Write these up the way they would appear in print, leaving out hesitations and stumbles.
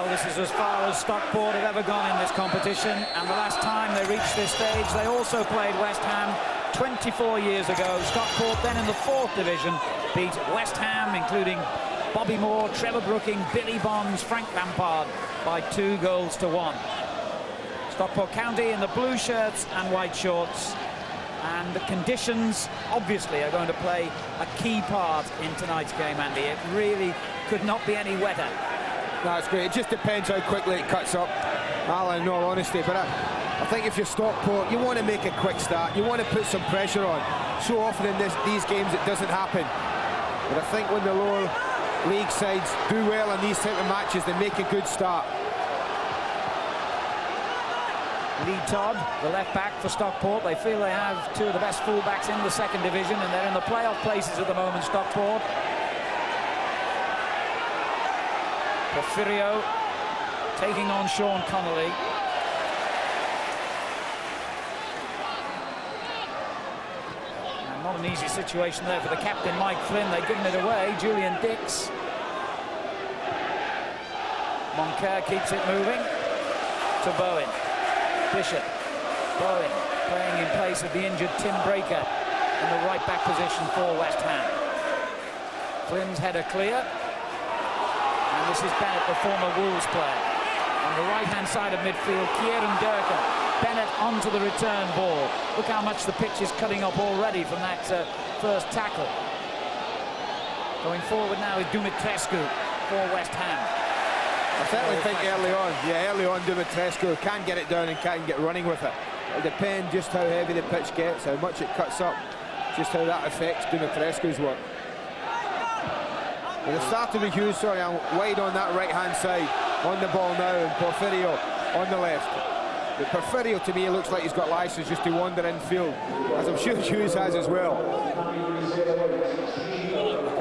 Well, this is as far as Stockport have ever gone in this competition, and the last time they reached this stage, they also played West Ham 24 years ago. Stockport, then in the 4th division, beat West Ham, including Bobby Moore, Trevor Brooking, Billy Bonds, Frank Lampard, by 2-1. Stockport County in the blue shirts and white shorts, and the conditions obviously are going to play a key part in tonight's game, Andy. It really could not be any wetter. That's great. It just depends how quickly it cuts up, Alan, in all honesty. But I think if you're Stockport, you want to make a quick start. You want to put some pressure on. So often in these games it doesn't happen. But I think when the lower league sides do well in these type of matches, they make a good start. Lee Todd, the left back for Stockport. They feel they have 2 of the best fullbacks in the 2nd division, and they're in the playoff places at the moment, Stockport. Porfirio taking on Sean Connolly. And not an easy situation there for the captain, Mike Flynn. They've given it away. Julian Dix. Moncur keeps it moving to Bowen. Bishop. Bowen playing in place of the injured Tim Breaker in the right-back position for West Ham. Flynn's header clear. And this is Bennett, the former Wolves player. On the right-hand side of midfield, Kieran Durkin. Bennett onto the return ball. Look how much the pitch is cutting up already from that first tackle. Going forward now is Dumitrescu for West Ham. I certainly think early on Dumitrescu can get it down and can get running with it. It'll depend just how heavy the pitch gets, how much it cuts up, just how that affects Dumitrescu's work. But it started with Hughes, I'm wide on that right-hand side, on the ball now, and Porfirio on the left. But Porfirio, to me, looks like he's got license just to wander infield, as I'm sure Hughes has as well.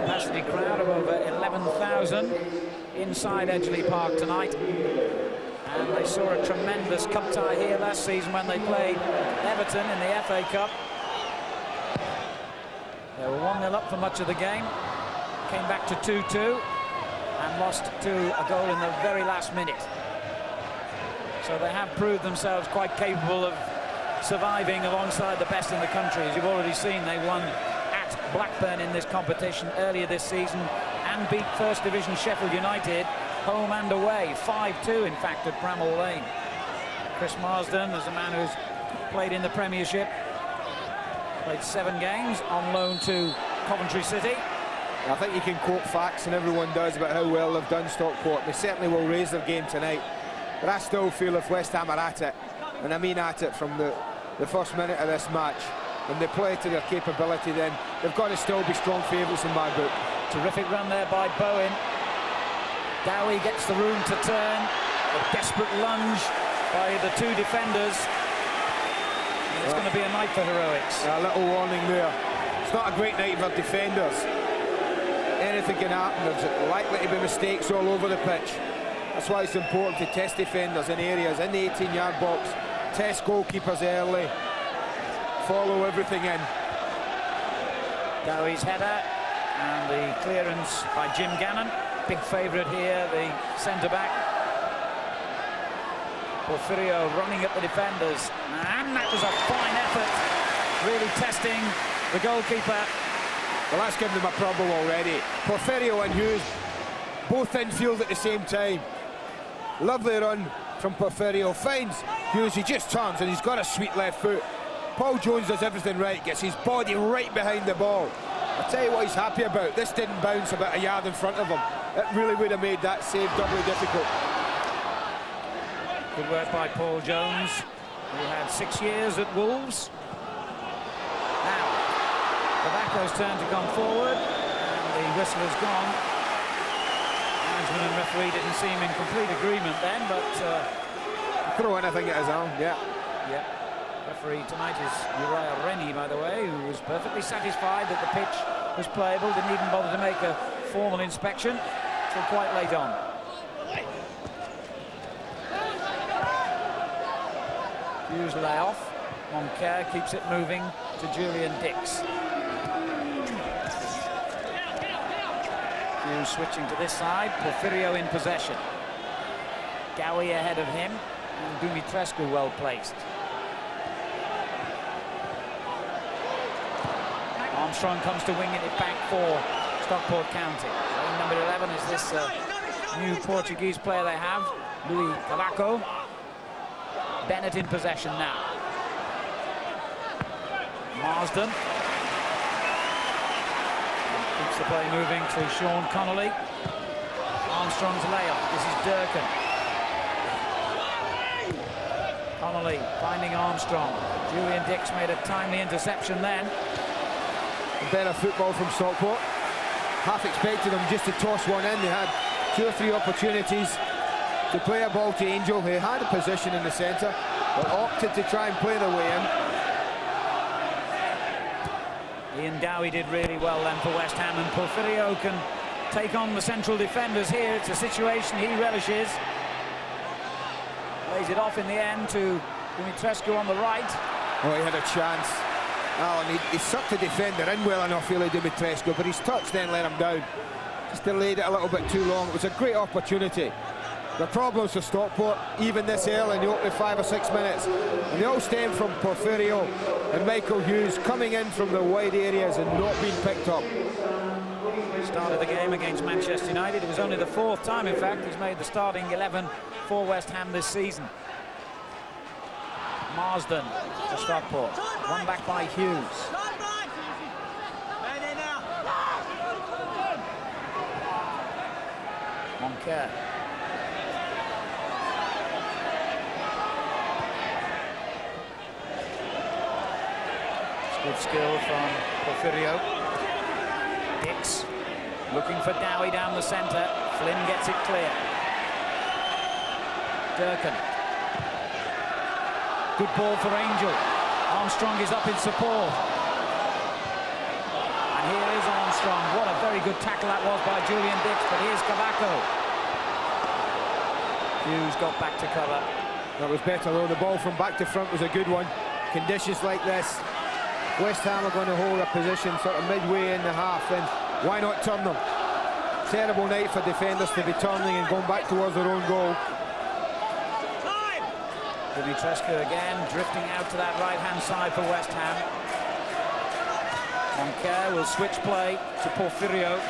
Capacity crowd of over 11,000 inside Edgeley Park tonight. And they saw a tremendous cup tie here last season when they played Everton in the FA Cup. They were 1-0 up for much of the game. Came back to 2-2 and lost to a goal in the very last minute. So they have proved themselves quite capable of surviving alongside the best in the country. As you've already seen, they won at Blackburn in this competition earlier this season and beat First Division Sheffield United home and away, 5-2 in fact at Bramall Lane. Chris Marsden is a man who's played in the Premiership, played 7 games on loan to Coventry City. I think you can quote facts, and everyone does, about how well they've done Stockport. They certainly will raise their game tonight. But I still feel if West Ham are at it, and I mean at it from the first minute of this match, when they play to their capability, then they've got to still be strong favourites in my book. Terrific run there by Bowen. Dowie gets the room to turn. A desperate lunge by the 2 defenders. And it's going to be a night for heroics. A little warning there. It's not a great night for defenders. Anything can happen. There's likely to be mistakes all over the pitch. That's why it's important to test defenders in areas in the 18-yard box, test goalkeepers early, follow everything in. Dowie's header and the clearance by Jim Gannon. Big favourite here, the centre-back. Porfirio running at the defenders. And that was a fine effort, really testing the goalkeeper. Well, that's given them a problem already. Porfirio and Hughes both infield at the same time. Lovely run from Porfirio. Finds Hughes, he just turns and he's got a sweet left foot. Paul Jones does everything right, gets his body right behind the ball. I'll tell you what he's happy about. This didn't bounce about a yard in front of him. It really would have made that save doubly difficult. Good work by Paul Jones, who had 6 years at Wolves. Now, Tobacco's turn to come forward, and the whistle has gone. Linesman and referee didn't seem in complete agreement then, but... throw anything at his arm, yeah. Yeah. Referee tonight is Uriah Rennie, by the way, who was perfectly satisfied that the pitch was playable, didn't even bother to make a formal inspection until quite late on. Hughes lay off. Moncur keeps it moving to Julian Dix. Hughes switching to this side. Porfirio in possession. Gowie ahead of him, and Dumitrescu well placed. Armstrong comes to winging it back for Stockport County. Playing number 11 is this new Portuguese player they have, Luis Cavaco. Bennett in possession now. Marsden keeps the play moving to Sean Connolly. Armstrong's layoff. This is Durkin. Connolly finding Armstrong. Julian Dix made a timely interception then. Better football from Stockport. Half expected them just to toss one in. They had 2 or 3 opportunities to play a ball to Angel. He had a position in the centre, but opted to try and play the way in. Ian Dowie did really well then for West Ham, and Porfirio can take on the central defenders here. It's a situation he relishes. Lays it off in the end to Dumitrescu on the right. Oh, he had a chance. Alan, he sucked the defender in well enough, really, Dumitrescu, but his touch then let him down. Just delayed it a little bit too long. It was a great opportunity. The problems for Stockport, even this early in the opening 5 or 6 minutes, and they all stem from Porfirio and Michael Hughes coming in from the wide areas and not being picked up. Started the game against Manchester United. It was only the 4th time, in fact, he's made the starting 11 for West Ham this season. Marsden to Stockport. One back by Hughes. Moncur. Good skill from Porfirio. Dix looking for Dowie down the centre. Flynn gets it clear. Durkin. Good ball for Angel. Armstrong is up in support. And here is Armstrong. What a very good tackle that was by Julian Dix, but here's Cavaco. Hughes got back to cover. That was better though. The ball from back to front was a good one. Conditions like this, West Ham are going to hold a position sort of midway in the half, then why not turn them? Terrible night for defenders to be turning and going back towards their own goal. Dumitrescu again drifting out to that right-hand side for West Ham. Moncur will switch play to Porfirio.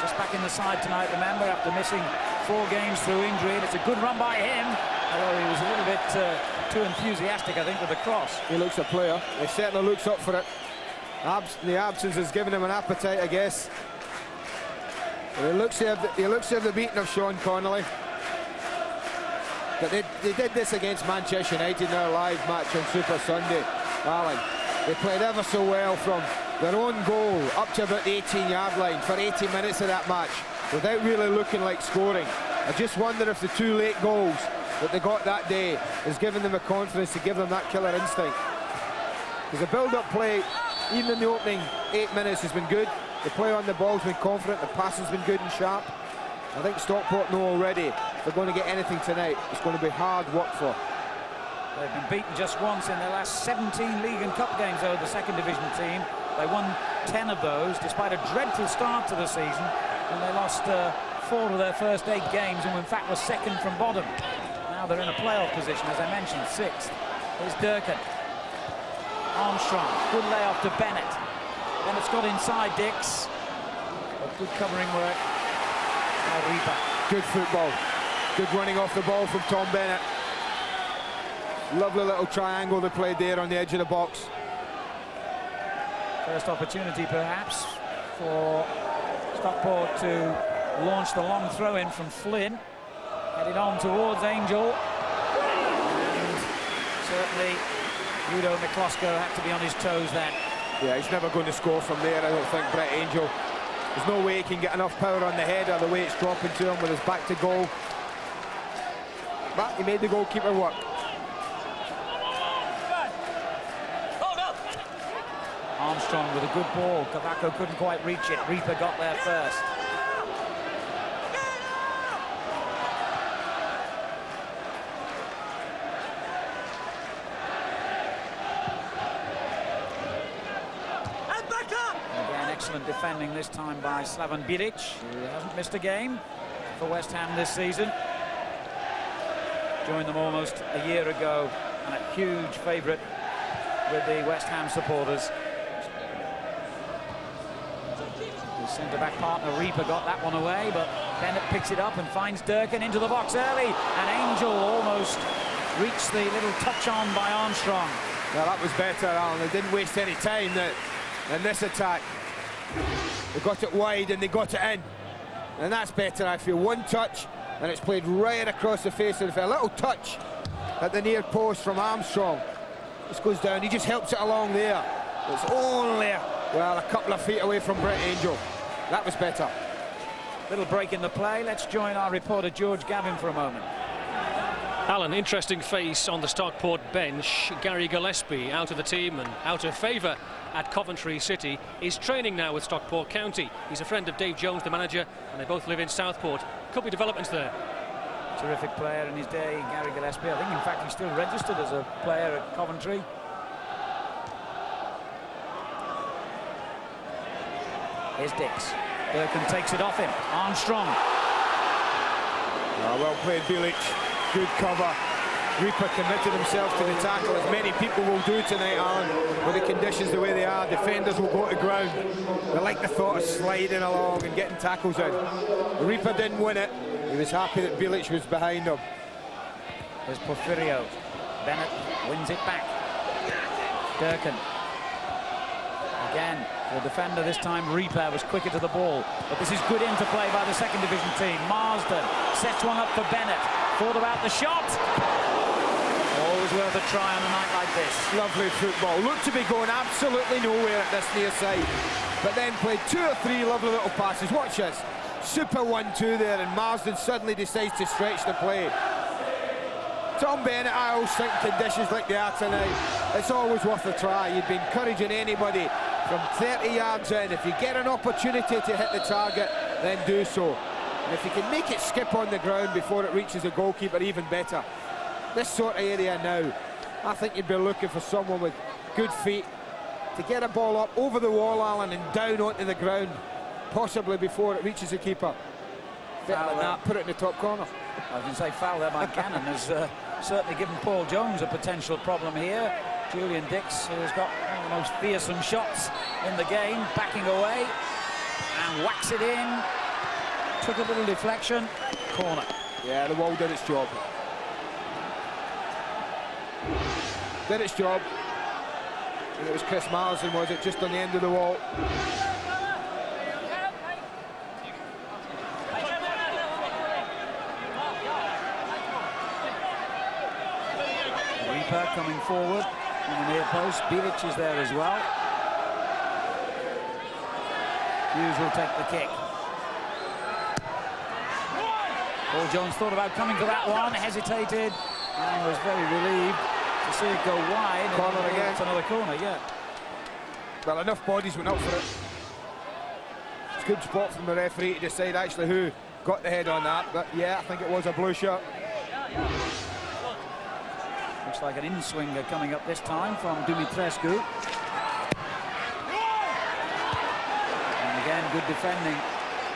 Just back in the side tonight, remember, after missing 4 games through injury. And it's a good run by him, although he was a little bit too enthusiastic, I think, with the cross. He looks a player. He certainly looks up for it. The absence has given him an appetite, I guess. But he looks to have the beating of Sean Connolly. But they did this against Manchester United in their live match on Super Sunday, Alan. They played ever so well from their own goal up to about the 18-yard line for 80 minutes of that match without really looking like scoring. I just wonder if the 2 late goals that they got that day has given them the confidence to give them that killer instinct. Because the build-up play, even in the opening 8 minutes, has been good. The play on the ball's been confident, the passing's been good and sharp. I think Stockport know already if they're going to get anything tonight, it's going to be hard work for. They've been beaten just once in their last 17 League and Cup games over the second division team. They won 10 of those, despite a dreadful start to the season, and they lost 4 of their first 8 games, and in fact were second from bottom. Now they're in a playoff position, as I mentioned, 6th. Here's Durkin. Armstrong, good layoff to Bennett. Bennett's got inside Dix. But good covering work. Good football. Good running off the ball from Tom Bennett. Lovely little triangle they played there on the edge of the box. First opportunity perhaps for Stockport to launch the long throw-in from Flynn. Headed on towards Angel. And certainly Udo McCloskey had to be on his toes then. Yeah, he's never going to score from there, I don't think, Brett Angel. There's no way he can get enough power on the header the way it's dropping to him with his back to goal. But he made the goalkeeper work. Armstrong with a good ball. Cavaco couldn't quite reach it. Reaper got there first. Excellent defending this time by Slaven Bilic, who hasn't missed a game for West Ham this season. Joined them almost a year ago and a huge favourite with the West Ham supporters. His centre-back partner Reaper got that one away, but Bennett picks it up and finds Durkin into the box early, and Angel almost reached the little touch on by Armstrong. Well, that was better, Alan. They didn't waste any time in this attack. They got it wide and they got it in, and that's better. I feel one touch and it's played right across the face of the field. A little touch at the near post from Armstrong. This goes down, he just helps it along there. It's only, well, a couple of feet away from Brett Angel. That was better. Little break in the play. Let's join our reporter George Gavin for a moment. Alan, interesting face on the Stockport bench. Gary Gillespie out of the team and out of favour at Coventry City. He's training now with Stockport County. He's a friend of Dave Jones, the manager, and they both live in Southport. Could be developments there. Terrific player in his day, Gary Gillespie. I think, in fact, he's still registered as a player at Coventry. Here's Dix. Durkin takes it off him. Armstrong. Oh, well played, Bilic. Good cover. Reaper committed himself to the tackle, as many people will do tonight, Alan, with the conditions the way they are. Defenders will go to ground. They like the thought of sliding along and getting tackles in. Reaper didn't win it. He was happy that Bilic was behind him. There's Porfirio. Bennett wins it back. Durkin. Again, the defender this time, Reaper, was quicker to the ball. But this is good interplay by the second division team. Marsden sets one up for Bennett. Thought about the shot. Always worth a try on a night like this. Lovely football. Looked to be going absolutely nowhere at this near side, but then played 2 or 3 lovely little passes. Watch this. Super 1-2 there, and Marsden suddenly decides to stretch the play. Tom Bennett, I always think conditions like they are tonight, it's always worth a try. You'd be encouraging anybody from 30 yards in. If you get an opportunity to hit the target, then do so. And if you can make it skip on the ground before it reaches the goalkeeper, even better. This sort of area now, I think you'd be looking for someone with good feet to get a ball up over the wall, Alan, and down onto the ground, possibly before it reaches the keeper. Better than that, put it in the top corner. I was going to say foul there by Cannon has certainly given Paul Jones a potential problem here. Julian Dix, who has got one of the most fearsome shots in the game, backing away and whacks it in. Took a little deflection. Corner. Yeah, the wall did its job. Did its job. And it was Chris Marsden, was it, just on the end of the wall. Reaper coming forward on the near post. Bilic is there as well. Hughes will take the kick. Paul Jones thought about coming for that one, hesitated, and was very relieved to see it go wide. Corner again. It's another corner, yeah. Well, enough bodies went up for it. It's a good spot from the referee to decide actually who got the head on that, but yeah, I think it was a blue shirt. Looks like an in-swinger coming up this time from Dumitrescu. And again, good defending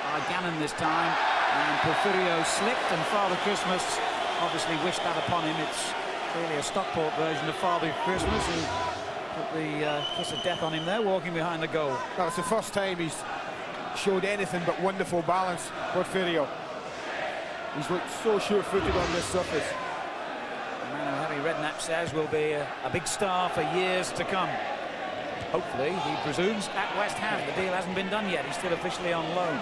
by Gannon this time. And Porfirio slipped, and Father Christmas obviously wished that upon him. It's really a Stockport version of Father Christmas, who put the kiss of death on him there, walking behind the goal. That's the first time he's showed anything but wonderful balance, Porfirio. He's looked so sure-footed on this surface. The man who Harry Redknapp says will be a big star for years to come. Hopefully, he presumes, at West Ham. The deal hasn't been done yet. He's still officially on loan.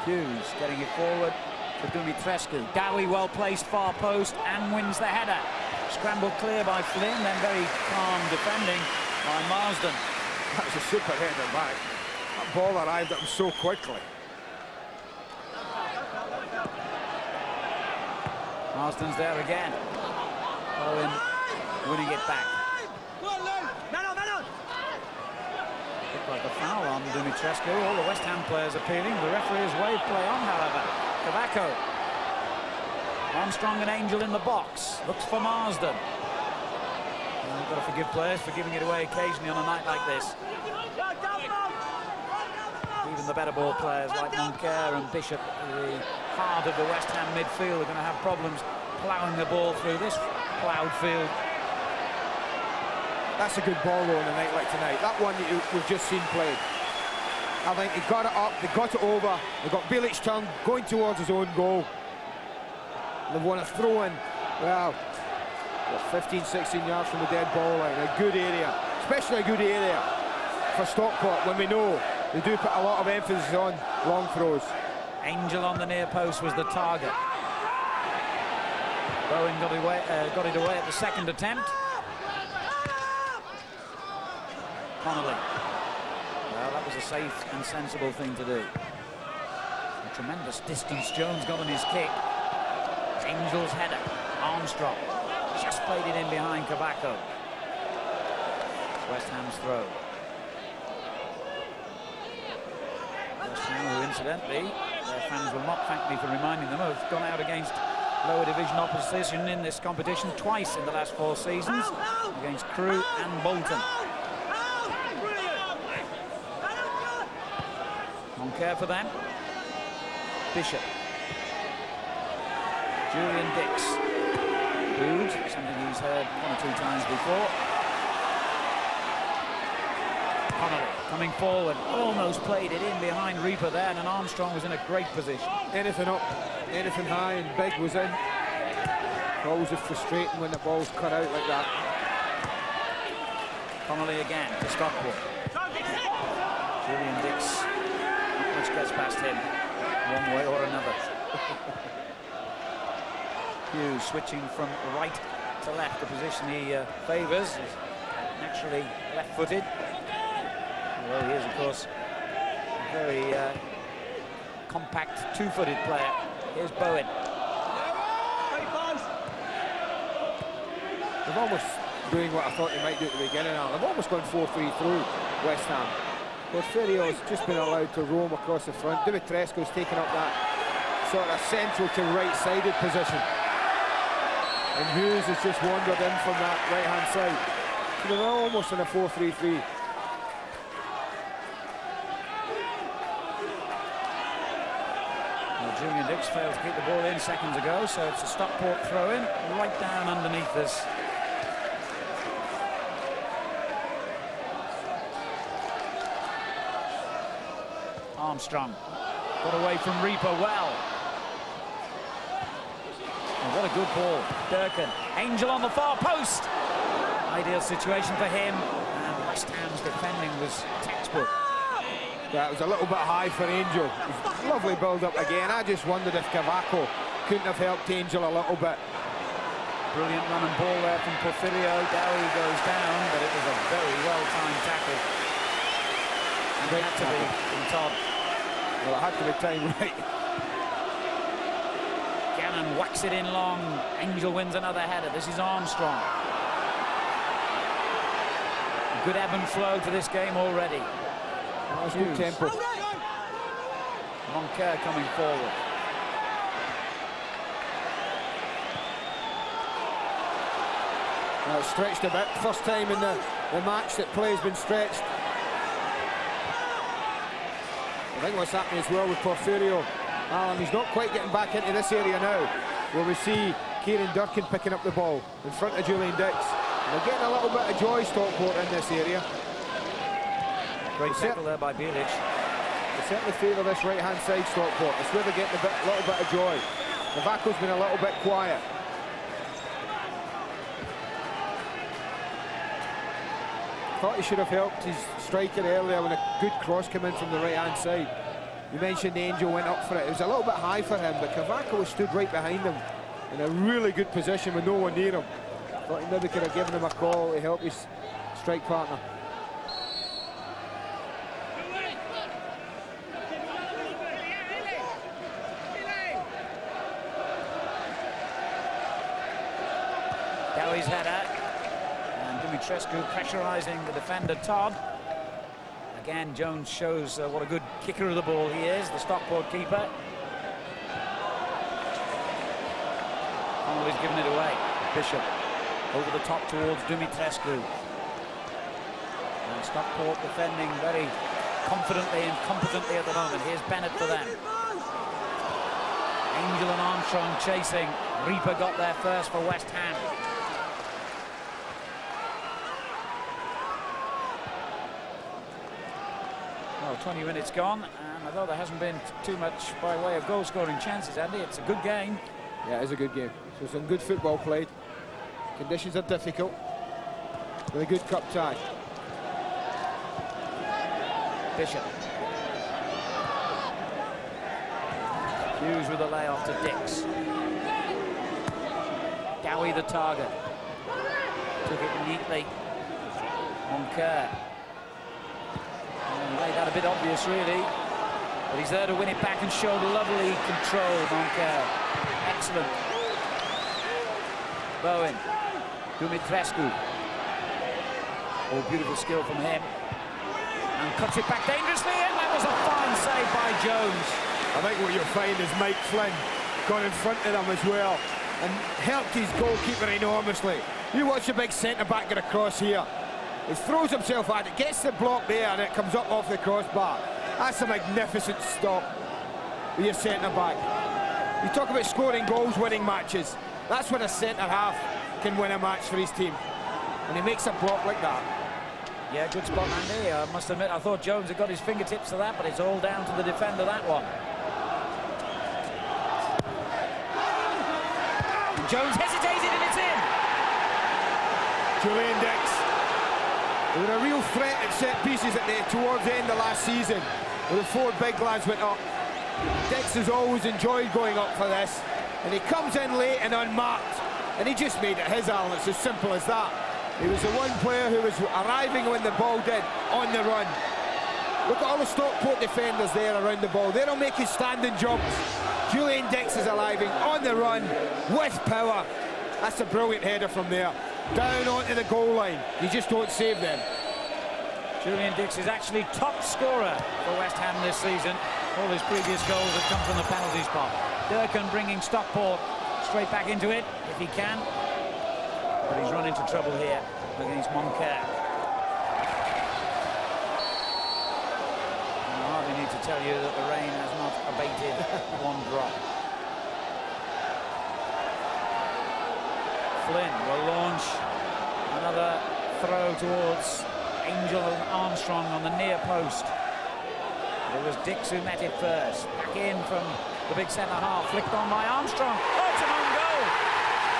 Hughes getting it forward for Dumitrescu. Dowie well placed far post and wins the header. Scrambled clear by Flynn, then very calm defending by Marsden. That was a super header back. That ball arrived at him so quickly. Marsden's there again. Owen winning it back. Looked like a foul on Dumitrescu. All the West Ham players appealing. The referee has waved play on, however. Cavaco. Armstrong and Angel in the box. Looks for Marsden. You've got to forgive players for giving it away occasionally on a night like this. Even even the better ball players like Moncur and Bishop, the heart of the West Ham midfield, are going to have problems ploughing the ball through this ploughed field. That's a good ball though on a night like tonight. That one that we've just seen played. I think he got it up, they got it over, they got Bilic turned, going towards his own goal. They've won a throw-in, well, 15, 16 yards from the dead ball line. A good area, especially a good area for Stockport when we know they do put a lot of emphasis on long throws. Angel on the near post was the target. Bowen got it away at the second attempt. Connolly. Well, that was a safe and sensible thing to do. A tremendous distance Jones got on his kick. Angel's header. Armstrong just played it in behind Cavaco. West Ham's throw. West Ham, who incidentally, their fans will not thank me for reminding them, have gone out against lower division opposition in this competition twice in the last 4 seasons, against Crewe and Bolton. Moncur for them. Bishop. Julian Dix. Booed, something he's heard 1 or 2 times before. Connolly coming forward, almost played it in behind Reaper there, and Armstrong was in a great position. Anything up, anything high and big was in. Always frustrating when the ball's cut out like that. Connolly again to Stockport. Julian Dix, not much gets past him, one way or another. Hughes switching from right to left, the position he favours. Is naturally left-footed. Although he is, of course, a very compact two-footed player. Here's Bowen. They've almost doing what I thought they might do at the beginning now. They've almost gone 4-3 through West Ham. Porfirio's just been allowed to roam across the front. Dimitrescu's taken up that sort of central to right-sided position. And Hughes has just wandered in from that right-hand side. So they're almost in a 4-3-3. Well, Julian Dix failed to keep the ball in seconds ago, so it's a Stockport throw-in right down underneath us. Armstrong got away from Reaper well. Oh, what a good ball. Durkin. Angel on the far post. Ideal situation for him. And West Ham's defending was textbook. Yeah, it was a little bit high for Angel. Lovely build-up again. I just wondered if Cavaco couldn't have helped Angel a little bit. Brilliant running ball there from Porfirio. Dowie goes down, but it was a very well-timed tackle. And it had to be from Todd. Well, it had to be timed right. Gannon whacks it in long. Angel wins another header. This is Armstrong. Good ebb and flow to this game already. That's good tempo. Moncur coming forward. Now it's stretched a bit. First time in the match that play's been stretched. I think what's happening as well with Porfirio, Alan, he's not quite getting back into this area now, where we see Kieran Durkin picking up the ball in front of Julian Dix. They're getting a little bit of joy, Stockport, in this area. Great tackle there by Bilic. They certainly favour this right-hand side, Stockport. It's where they're getting a little bit of joy. Cavaco's been a little bit quiet. Thought he should have helped his striker earlier when a good cross came in from the right-hand side. You mentioned Angel went up for it. It was a little bit high for him, but Cavaco stood right behind him in a really good position with no one near him. Thought he maybe could have given him a call to help his strike partner. Dowie's header. Dimitrescu pressurising the defender Todd. Again, Jones shows what a good kicker of the ball he is, the Stockport keeper. Connolly's given it away. Bishop over the top towards Dimitrescu. And Stockport defending very confidently and competently at the moment. Here's Bennett for them. Angel and Armstrong chasing. Reaper got there first for West Ham. Well, 20 minutes gone, and although there hasn't been too much by way of goal-scoring chances, Andy, it's a good game. Yeah, it is a good game. So some good football played. Conditions are difficult. With a good cup tie. Bishop. Hughes with a layoff to Dix. Dowie the target. Took it neatly. Moncur. Made that a bit obvious, really. But he's there to win it back and showed lovely control, Moncur. Excellent. Bowen. Dumitrescu. Oh, beautiful skill from him. And cuts it back dangerously, and that was a fine save by Jones. I think what you'll find is Mike Flynn got in front of them as well and helped his goalkeeper enormously. You watch the big centre-back get across here. He throws himself at it, gets the block there, and it comes up off the crossbar. That's a magnificent stop with your centre-back. You talk about scoring goals, winning matches. That's when a centre-half can win a match for his team. And he makes a block like that. Yeah, good spot, Andy. I must admit, I thought Jones had got his fingertips to that, but it's all down to the defender, that one. And Jones hesitated, and it's in. Julian Dix. They were a real threat at set pieces towards the end of last season, where the four big lads went up. Dix has always enjoyed going up for this, and he comes in late and unmarked, and he just made it his, Alan. It's as simple as that. He was the one player who was arriving when the ball did, on the run. Look at all the Stockport defenders there around the ball. They don't make his standing jumps. Julian Dix is arriving on the run with power. That's a brilliant header from there. Down onto the goal line. You just don't save them. Julian Dix is actually top scorer for West Ham this season. All his previous goals have come from the penalty spot. Durkin bringing Stockport straight back into it, if he can. But he's run into trouble here against Moncur. I hardly need to tell you that the rain has not abated one drop. Flynn will launch another throw towards Angel and Armstrong on the near post. It was Dix who met it first. Back in from the big centre-half, flicked on by Armstrong. Oh, it's an own goal!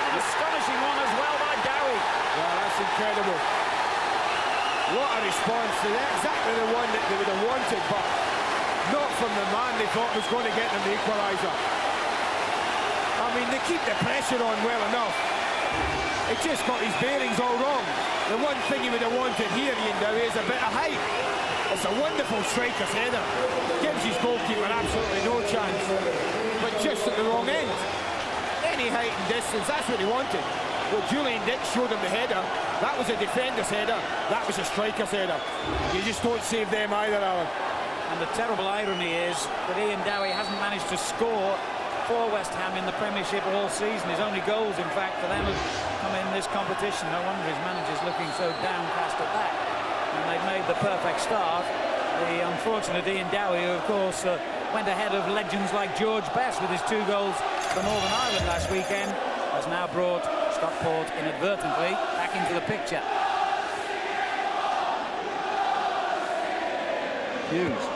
An astonishing one as well by Dowie. Yeah, that's incredible. What a response to that. Exactly the one that they would have wanted, but not from the man they thought was going to get them the equaliser. I mean, they keep the pressure on well enough. It just got his bearings all wrong. The one thing he would have wanted here, Ian Dowie, is a bit of height. It's a wonderful striker's header. Gives his goalkeeper absolutely no chance. But just at the wrong end. Any height and distance, that's what he wanted. Well, Julian Dix showed him the header. That was a defender's header. That was a striker's header. You just don't save them either, Alan. And the terrible irony is that Ian Dowie hasn't managed to score for West Ham in the Premiership all season. His only goals, in fact, for them have come in this competition. No wonder his manager's looking so downcast at that. And they've made the perfect start. The unfortunate Ian Dowie, who, of course, went ahead of legends like George Best with his 2 goals for Northern Ireland last weekend, has now brought Stockport inadvertently back into the picture. Hughes.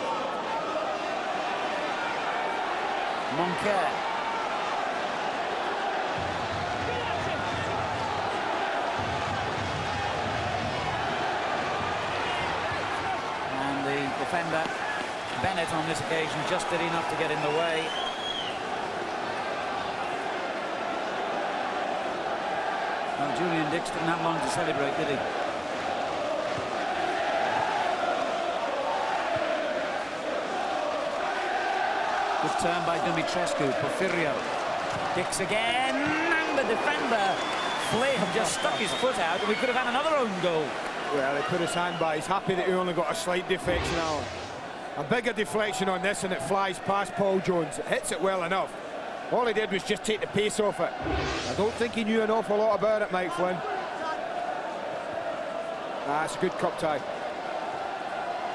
Moncur. And the defender, Bennett, on this occasion just did enough to get in the way. Well, Julian Dix didn't have long to celebrate, did he? Good turn by Dumitrescu. Porfirio. Dix again, and the defender, Flynn, just stuck his foot out, and we could have had another own goal. Well, he put his hand by. He's happy that he only got a slight deflection, Alan. A bigger deflection on this, and it flies past Paul Jones. It hits it well enough. All he did was just take the pace off it. I don't think he knew an awful lot about it, Mike Flynn. That's a good cup tie.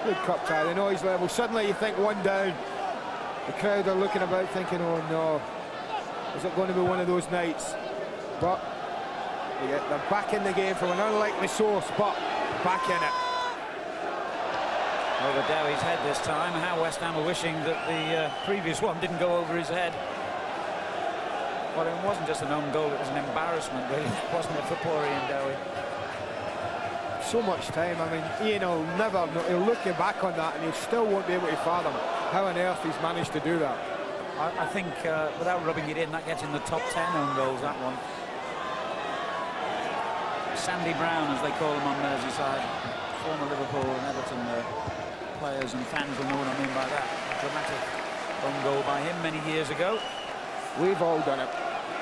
Good cup tie, the noise level. Suddenly you think one down. The crowd are looking about thinking, oh no, is it going to be one of those nights? But they're back in the game from an unlikely source, but back in it. Over Dowie's head this time. How West Ham are wishing that the previous one didn't go over his head. Well, it wasn't just an own goal, it was an embarrassment, really. It wasn't it for poor Ian Dowie. So much time. I mean, Ian will never, he'll look back on that and he still won't be able to fathom how on earth he's managed to do that. I think, without rubbing it in, that gets in the top 10 own goals, that one. Sandy Brown, as they call him on Merseyside, former Liverpool and Everton players and fans will know what I mean by that. A dramatic own goal by him many years ago. We've all done it.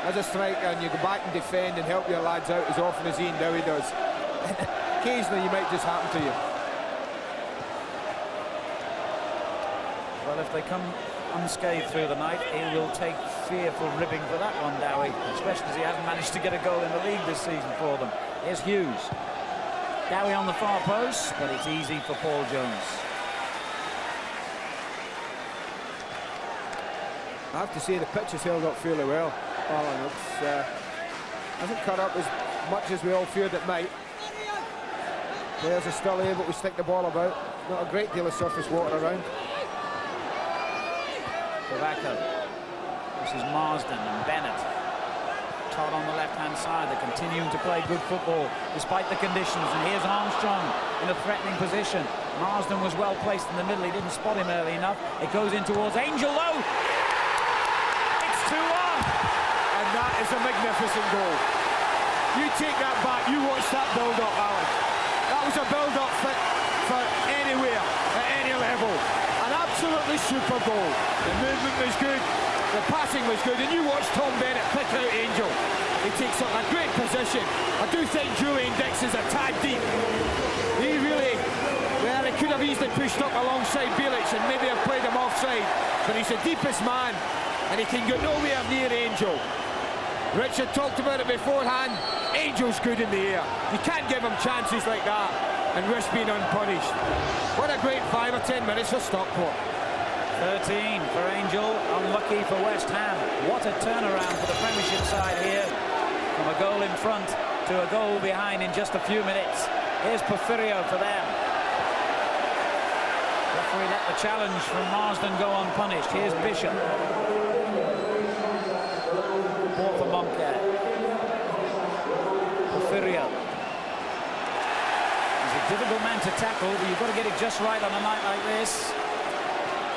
As a striker, and you go back and defend and help your lads out as often as Ian Dowie does. Occasionally, you might just happen to you. Well, if they come unscathed through the night, he will take fearful ribbing for that one, Dowie, especially as he hasn't managed to get a goal in the league this season for them. Here's Hughes. Dowie on the far post, but it's easy for Paul Jones. I have to say the pitch has held up fairly well, Alan. It hasn't cut up as much as we all feared it might. Players are still able to stick the ball about. Not a great deal of surface water around. Tobacco. This is Marsden and Bennett. Todd on the left-hand side. They're continuing to play good football despite the conditions. And here's Armstrong in a threatening position. Marsden was well placed in the middle. He didn't spot him early enough. It goes in towards Angel low. It's 2-1. And that is a magnificent goal. You take that back. You watch that build-up, Alan. That was a build-up fit for anywhere, at any level. An absolutely super goal. The movement was good, the passing was good, and you watch Tom Bennett pick out Angel. He takes up a great position. I do think Julian Dix is a tad deep. He really, well, he could have easily pushed up alongside Bilic and maybe have played him offside, but he's the deepest man, and he can get nowhere near Angel. Richard talked about it beforehand. Angel's good in the air. You can't give him chances like that and risk being unpunished. What a great 5 or 10 minutes for Stockport. 13 for Angel, unlucky for West Ham. What a turnaround for the Premiership side here. From a goal in front to a goal behind in just a few minutes. Here's Porfirio for them. Referee let the challenge from Marsden go unpunished. Here's Bishop. Ball for Moncare. Porfirio. He's a difficult man to tackle, but you've got to get it just right on a night like this.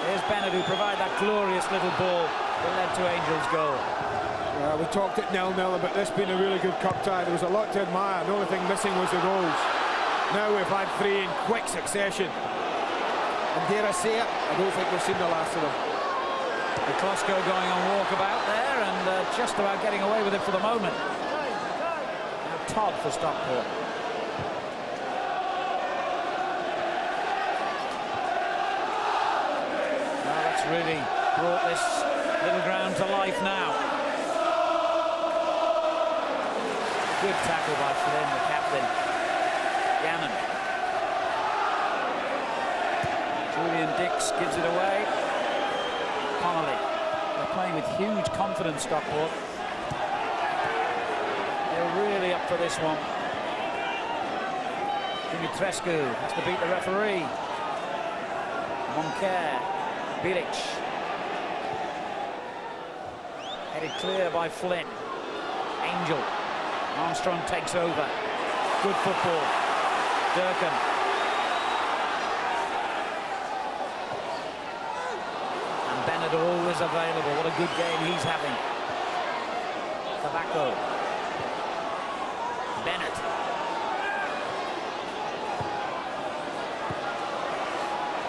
Here's Bennett, who provided that glorious little ball that led to Angel's goal. We talked at 0-0 about this being a really good cup tie. There was a lot to admire. The only thing missing was the goals. Now we've had 3 in quick succession. And dare I say it, I don't think we've seen the last of them. McCluskey going on walkabout there and just about getting away with it for the moment. Now Todd for Stockport. Now that's really brought this little ground to life now. Good tackle by Flynn, the captain. Gannon. Julian Dix gives it away. Connolly. They're playing with huge confidence, Stockport. They're really up for this one. Dimitrescu has to beat the referee. Moncare. Bilic. Headed clear by Flynn. Angel. Armstrong takes over. Good football. Durkin. And Bennett always available. What a good game he's having. Tobacco. Bennett.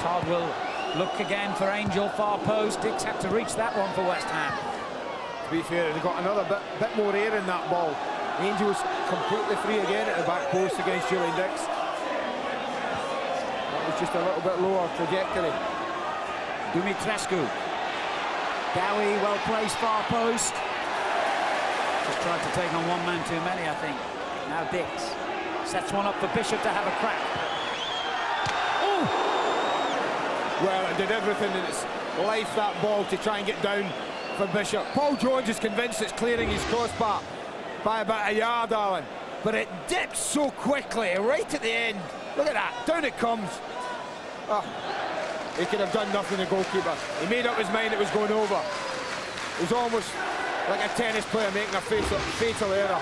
Todd will look again for Angel, far post. Dix had to reach that one for West Ham. To be fair, they got another bit more air in that ball. Angel's completely free again at the back post against Julian Dix. That was just a little bit lower trajectory. Dimitrescu. Dowie well placed, far post. Just tried to take on one man too many, I think. Now Dix sets one up for Bishop to have a crack. Oh! well and did everything in its life, that ball, to try and get down for Bishop. Paul Jones is convinced it's clearing his crossbar by about a yard, Alan, but it dips so quickly right at the end. Look at that, down it comes. Oh, he could have done nothing, the goalkeeper. He made up his mind it was going over. It was almost like a tennis player making a fatal error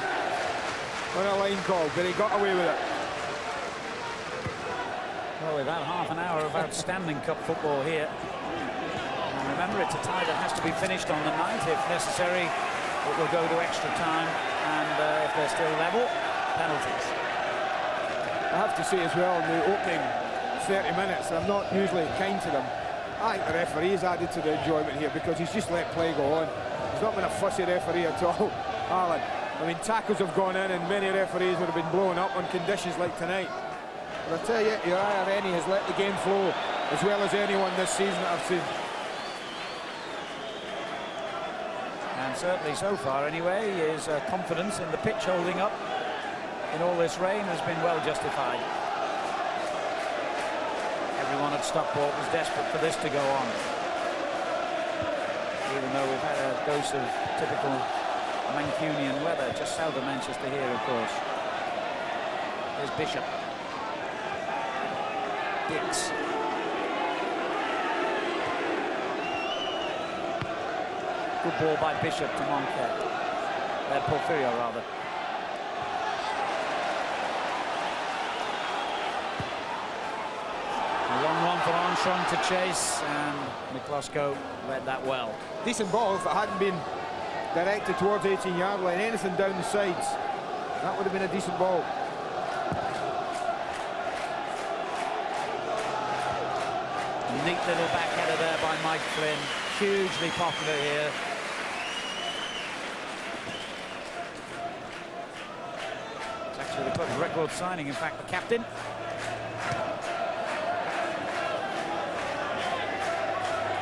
on a line call, but he got away with it. Well, we've had half an hour of outstanding cup football here. And remember, it's a tie that has to be finished on the night. If necessary, it will go to extra time, and if they're still level, penalties. I have to say as well, in the opening 30 minutes, I'm not usually kind to them. I think the referee's added to the enjoyment here because he's just let play go on. He's not been a fussy referee at all, Alan. I mean, tackles have gone in and many referees would have been blown up on conditions like tonight. But I tell you, Uriah Rennie has let the game flow as well as anyone this season that I've seen. And certainly so far anyway, his confidence in the pitch holding up in all this rain has been well justified. Everyone at Stockport was desperate for this to go on. Even though we've had a dose of typical Mancunian weather just south of Manchester here, of course. Here's Bishop. Dix. Good ball by Bishop to Moncler. Porfirio, rather. A long one for Armstrong to chase, and McCluskey read that well. Decent ball if it hadn't been directed towards 18-yard line. Anything down the sides, that would have been a decent ball. Neat little backheader there by Mike Flynn. Hugely popular here. It's actually the club's record signing, in fact, the captain.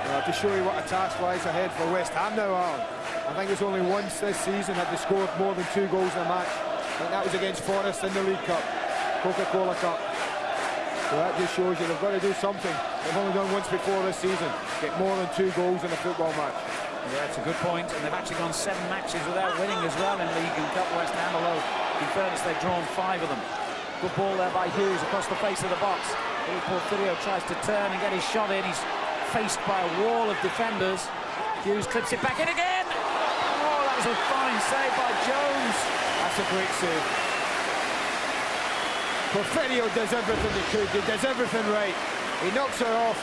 Well, to show you what a task lies ahead for West Ham now, Alan. I think it's only once this season have they scored more than 2 goals in a match. I think that was against Forest in the League Cup, Coca-Cola Cup. So that just shows you they've got to do something. They've only done once before this season, get more than 2 goals in a football match. Yeah, it's a good point, and they've actually gone 7 matches without winning as well in League and Cup, West Ham, although in fairness they've drawn 5 of them. Good ball there by Hughes across the face of the box. Here Porfirio tries to turn and get his shot in. He's faced by a wall of defenders. Hughes clips it back in again. Oh, that was a fine save by Jones. That's a great save. Porfirio does everything he could. He does everything right. He knocks her off.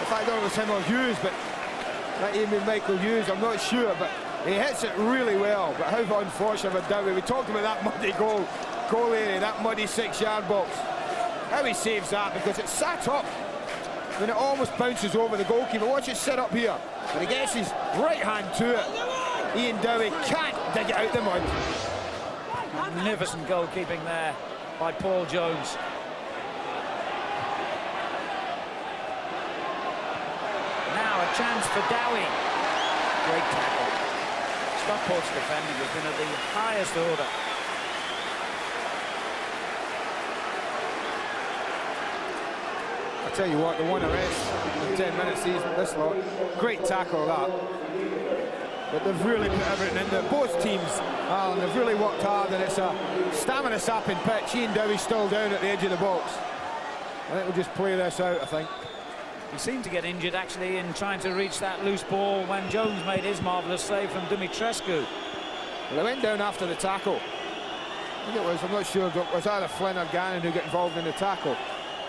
In fact, I don't know if it was him or Hughes, but that even Michael Hughes, I'm not sure, but he hits it really well. But how unfortunate of a doubt. We talked about that muddy goal area, that muddy 6-yard box. How he saves that, because it's sat up when it almost bounces over the goalkeeper. Watch it sit up here, but he gets his right hand to it. Ian Dowie can't dig it out the mud. Magnificent goalkeeping there by Paul Jones. Now a chance for Dowie. Great tackle. Stockport's defending has been at the highest order. I tell you what, the one arrest in 10 minutes season, this lot, great tackle that. But they've really put everything in there. Both teams, Alan, they've really worked hard, and it's a stamina sapping pitch. Ian Dowie's still down at the edge of the box. I think we'll just play this out, I think. He seemed to get injured actually in trying to reach that loose ball when Jones made his marvellous save from Dumitrescu. Well, they went down after the tackle. I think it was, I'm not sure, but it was either Flynn or Gannon who got involved in the tackle.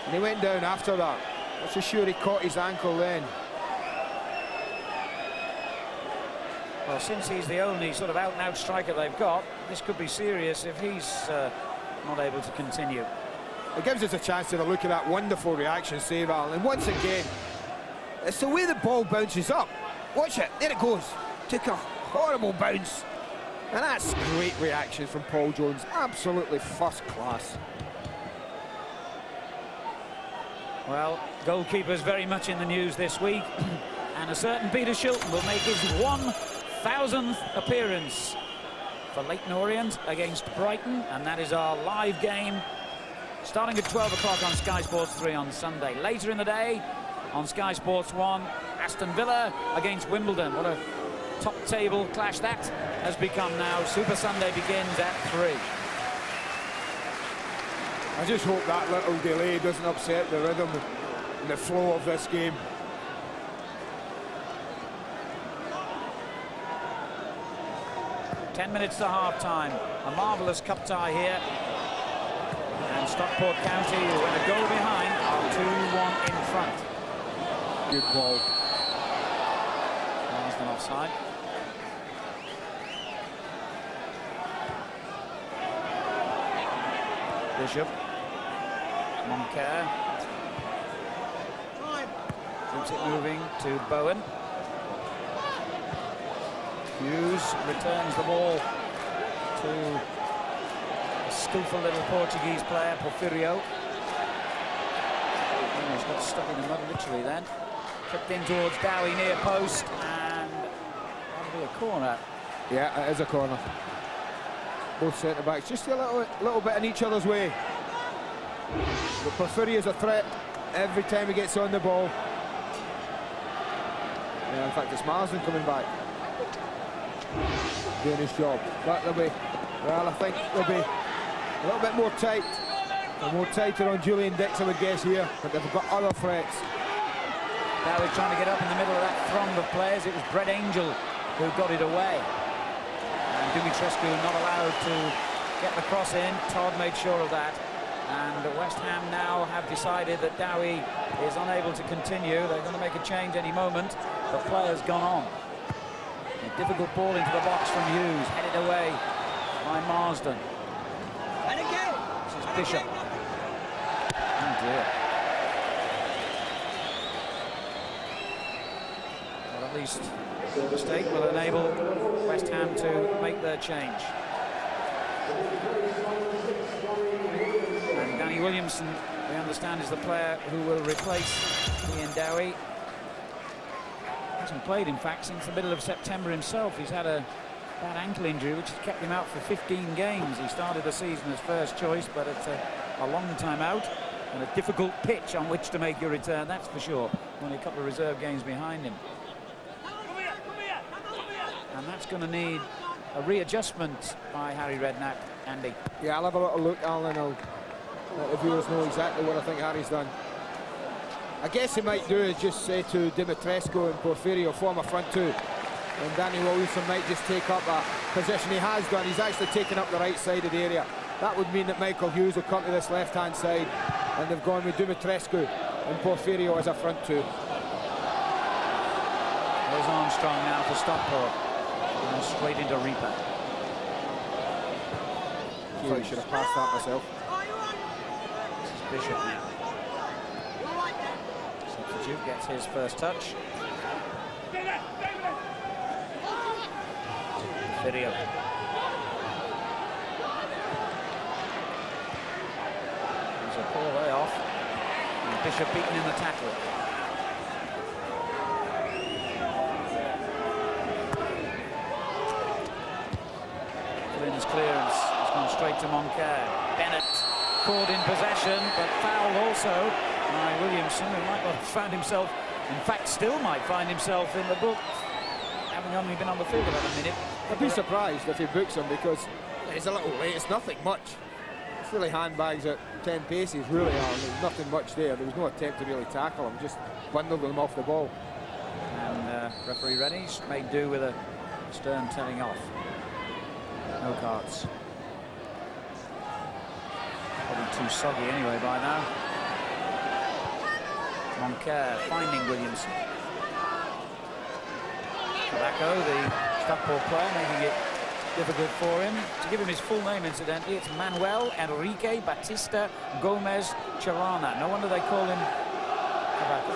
And he went down after that. I'm not sure he caught his ankle then. Well, since he's the only sort of out-and-out striker they've got, this could be serious if he's not able to continue. It gives us a chance to have a look at that wonderful reaction save, Alan. And once again, it's the way the ball bounces up. Watch it, there it goes. Took a horrible bounce. And that's great reaction from Paul Jones. Absolutely first class. Well, goalkeepers very much in the news this week. And a certain Peter Shilton will make his 1,000th appearance for Leyton Orient against Brighton. And that is our live game, starting at 12 o'clock on Sky Sports 3 on Sunday. Later in the day, on Sky Sports 1. Aston Villa against Wimbledon. What a top table clash that has become now. Super Sunday begins at 3. I just hope that little delay doesn't upset the rhythm and the flow of this game. Ten minutes to half-time. A marvellous cup tie here. And Stockport County, who went a goal behind, are 2-1 in front. Good ball. Marsden offside. Bishop. Moncur. Keeps it moving to Bowen. Hughes returns the ball to a skillful little Portuguese player, Porfirio. Oh, he's got stuck in the mud literally then. Kicked in towards Dowie near post, and that'll be a corner. Yeah, it is a corner. Both centre-backs just a little bit in each other's way. But Porfirio's a threat every time he gets on the ball. Yeah, in fact, it's Marsden coming back. Doing his job. But they'll be, well, I think they'll be a little bit more tight. And more tighter on Julian Dix, I would guess, here. But they've got other threats. Now he's trying to get up in the middle of that throng of players. It was Brett Angel who got it away. And Dumitrescu not allowed to get the cross in. Todd made sure of that. And West Ham now have decided that Dowie is unable to continue. They're going to make a change any moment. The player's gone on. A difficult ball into the box from Hughes, headed away by Marsden. And again. This is Bishop. Oh dear. Well, at least the mistake will enable West Ham to make their change. And Danny Williamson, we understand, is the player who will replace Ian Dowie. Hasn't played, in fact, since the middle of September himself. He's had a bad ankle injury which has kept him out for 15 games. He started the season as first choice, but it's a long time out and a difficult pitch on which to make your return, that's for sure. Only a couple of reserve games behind him. And that's going to need a readjustment by Harry Redknapp, Andy. Yeah, I'll have a little look, Alan. I'll let the viewers know exactly what I think Harry's done. I guess he might do is just say to Dumitrescu and Porfirio, form a front two. And Danny Williamson might just take up a position he has done. He's actually taken up the right side of the area. That would mean that Michael Hughes will come to this left-hand side. And they've gone with Dumitrescu and Porfirio as a front two. There's Armstrong now for Stockport. And straight into Reaper. I thought I should have passed that myself. This is Bishop now. Substitute gets his first touch. Video. He's a poor way off. And Bishop beaten in the tackle. Flynn's clearance has gone straight to Moncur. Bennett caught in possession, but fouled also by Williamson, who might not have found himself, in fact still might find himself in the book, having only been on the field about a minute. I'd be surprised if he books him because it's a little late, it's nothing much. It's really handbags at 10 paces, really are. There's nothing much there. There was no attempt to really tackle him, just bundled him off the ball. And referee Rennie's made do with a stern telling off. No cards. Probably too soggy anyway by now. Moncur finding Williamson. Tobacco, the Stockport player, making it difficult for him. To give him his full name, incidentally, it's Manuel Enrique Batista Gomez Charana. No wonder they call him Tobacco.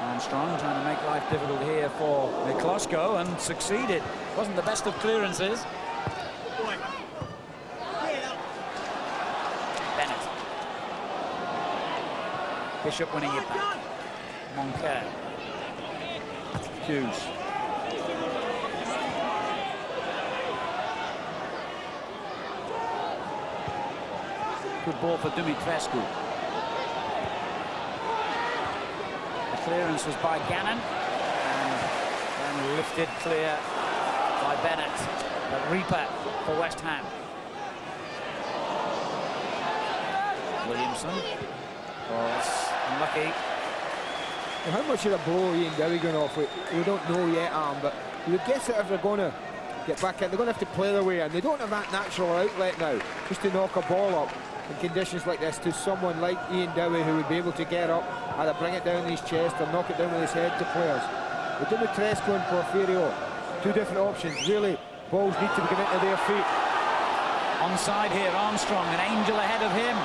Armstrong trying to make life difficult here for Miklosko and succeeded. Wasn't the best of clearances. Bennett. Bishop winning it back. Moncur. Hughes. Good ball for Dumitrescu. The clearance was by Gannon, and then lifted clear by Bennett. The Reaper for West Ham. Williamson. Oh, that's unlucky. Well, how much of a blow Ian Dowie going off with? We don't know yet, but you would guess that if they're going to get back in, they're going to have to play their way in. They don't have that natural outlet now, just to knock a ball up in conditions like this to someone like Ian Dowie, who would be able to get up, either bring it down his chest or knock it down with his head to players. With Dumitrescu and Porfirio, two different options. Really, balls need to be given into their feet. Onside here, Armstrong, an Angel ahead of him.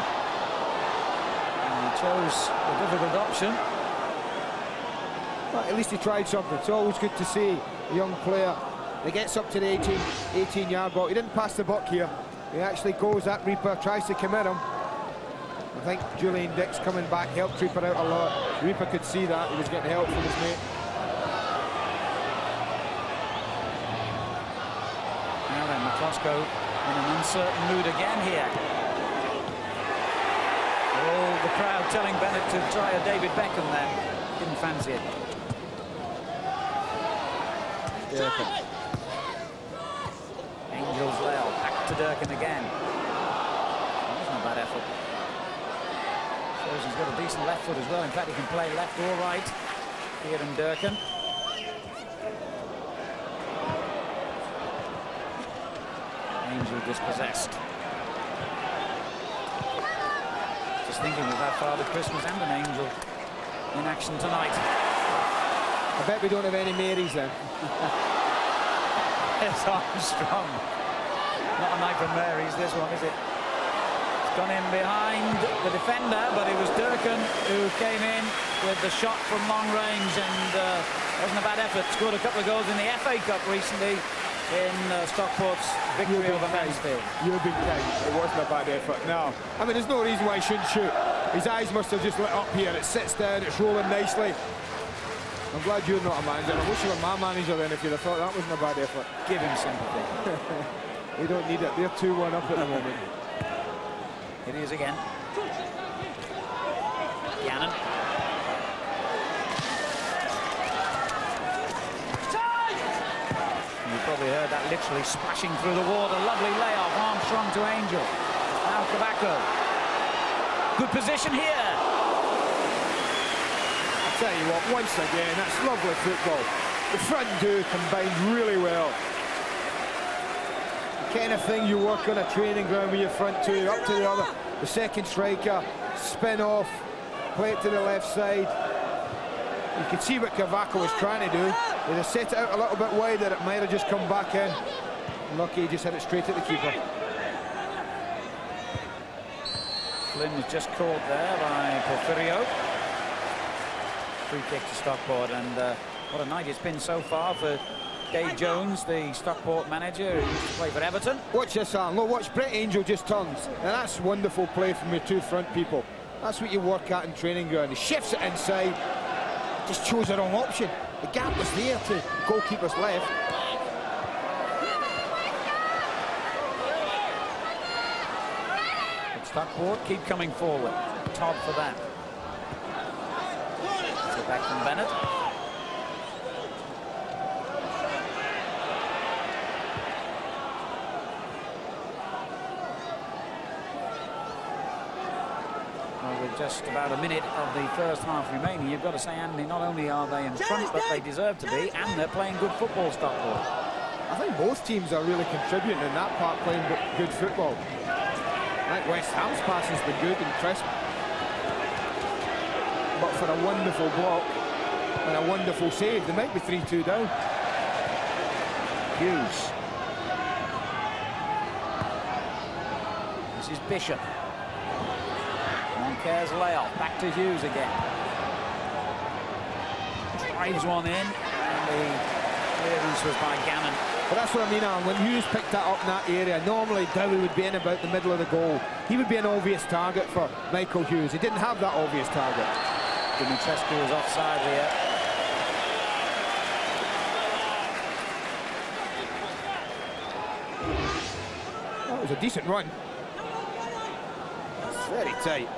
And he chose the difficult option. Well, at least he tried something. It's always good to see a young player that gets up to the 18-yard box. He didn't pass the buck here. He actually goes at Reaper, tries to commit him. I think Julian Dix coming back helped Reaper out a lot. Reaper could see that. He was getting help from his mate. Now then, McCloskey in an uncertain mood again here. Oh, the crowd telling Bennett to try a David Beckham there. Didn't fancy it. Durkin. Angels Lell, back to Durkin again. That wasn't a bad effort. Shows he's got a decent left foot as well. In fact, he can play left or right. Kieran Durkin. Angel dispossessed. Just thinking we've had Father Christmas and an Angel in action tonight. I bet we don't have any Marys then. It's Armstrong. Not a night from Mary's, this one, is it? It's gone in behind the defender, but it was Durkin who came in with the shot from long range, and wasn't a bad effort. Scored a couple of goals in the FA Cup recently in Stockport's victory over Mansfield. You've been kind. It wasn't a bad effort, no. I mean, there's no reason why he shouldn't shoot. His eyes must have just lit up here. It sits down, it's rolling nicely. I'm glad you're not a manager. I wish you were my manager then if you'd have thought that wasn't a bad effort. Give him sympathy. They don't need it. They're 2-1 up at the moment. It is again. Gannon. You probably heard that literally splashing through the water. Lovely layoff. Armstrong to Angel. Now Kabako. Good position here. I'll tell you what, once again, that's lovely football. The front two combined really well. The kind of thing you work on a training ground with your front two, up to the other. The second striker, spin off, play it to the left side. You can see what Kabako was trying to do. They'd have set it out a little bit wider, it might have just come back in. Lucky he just hit it straight at the keeper. Flynn was just caught there by Porfirio. Free kick to Stockport, and what a night it's been so far for Dave Jones, the Stockport manager who used to play for Everton. Watch this, Alan. Look, watch Brett Angel just turns. And that's wonderful play from your two front people. That's what you work at in training ground. He shifts it inside, just chose the wrong option. The gap was there to goalkeeper's left. But Stockport keep coming forward. Todd for that. So back from Bennett. Well, with just about a minute of the first half remaining, you've got to say, Andy, not only are they in front, but they deserve to be, and they're playing good football, Stockport. I think both teams are really contributing in that part, playing good football. I think West Ham's pass has been good and crisp. But for a wonderful block and a wonderful save, they might be 3-2 down. Hughes. This is Bishop. Moncare's layoff. Back to Hughes again. Drives one in, and the clearance was by Gannon. But that's what I mean, Alan. When Hughes picked that up in that area, normally Dowie would be in about the middle of the goal. He would be an obvious target for Michael Hughes. He didn't have that obvious target. Dumitrescu is offside here. That was a decent run. Very tight.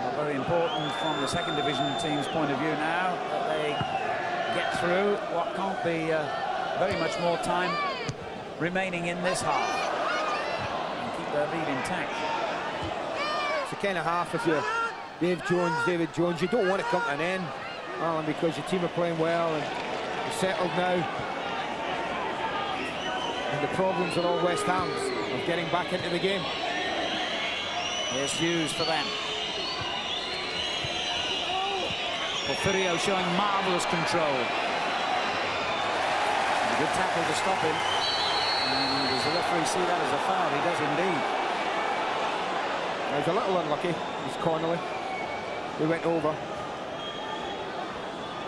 Well, very important from the second division team's point of view now that they get through what can't be very much more time remaining in this half and keep their lead intact. It's the kind of half, if you're David Jones, you don't want to come to an end, Alan, because your team are playing well and you're settled now. And the problems are all West Ham's of getting back into the game. Here's Hughes for them. Porfirio showing marvellous control. A good tackle to stop him. And does the referee see that as a foul? He does indeed. He's a little unlucky, he's Connolly. He went over.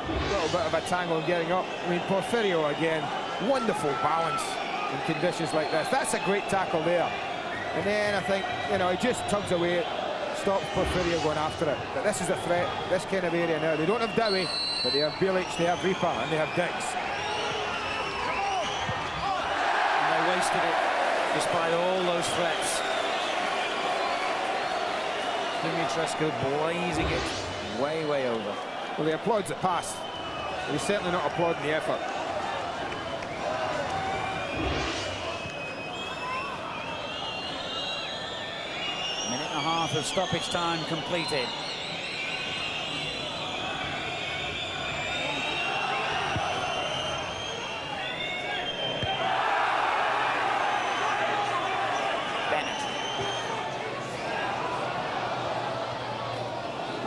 A little bit of a tangle getting up. I mean, Porfirio again, wonderful balance in conditions like this. That's a great tackle there. And then I think, you know, he just tugs away, stops Porfirio going after it. But this is a threat, this kind of area now. They don't have Dowie, but they have Bilic, they have Reaper, and they have Dix. And they wasted it despite all those threats. Dimitrescu blazing it way, way over. Well, he applauds the pass, but he's certainly not applauding the effort. Minute and a half of stoppage time completed.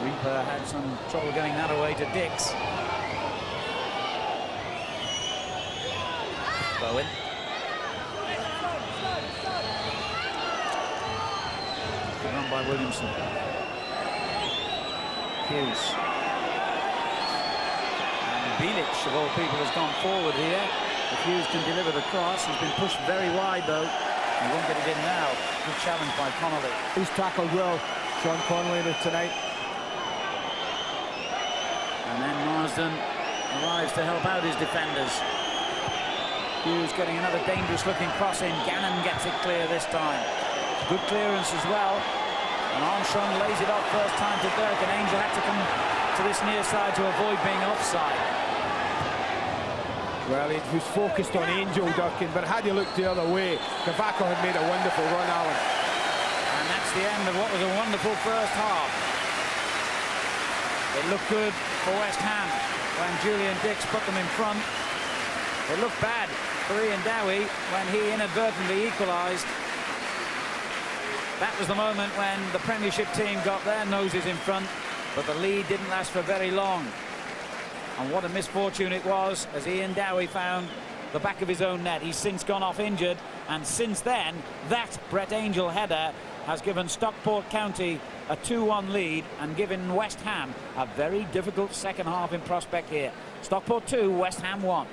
Reaper had some trouble getting that away to Dix. Bowen. Run by Williamson. Hughes. And Bilic, of all people, has gone forward here. If Hughes can deliver the cross, he's been pushed very wide though. He won't get it in now. Good challenge by Connolly. He's tackled well, Sean Connolly, tonight. And then Marsden arrives to help out his defenders. Hughes getting another dangerous looking cross in. Gannon gets it clear this time. Good clearance as well. And Armstrong lays it off first time to Dirk, and Angel had to come to this near side to avoid being offside. Well, he was focused on Angel, Durkin, but had he looked the other way, Cavaco had made a wonderful run, Alan. And that's the end of what was a wonderful first half. It looked good for West Ham when Julian Dix put them in front. It looked bad for Ian Dowie when he inadvertently equalised. That was the moment when the Premiership team got their noses in front, but the lead didn't last for very long. And what a misfortune it was as Ian Dowie found the back of his own net. He's since gone off injured, and since then, that Brett Angel header has given Stockport County a 2-1 lead and given West Ham a very difficult second half in prospect here. Stockport 2, West Ham 1.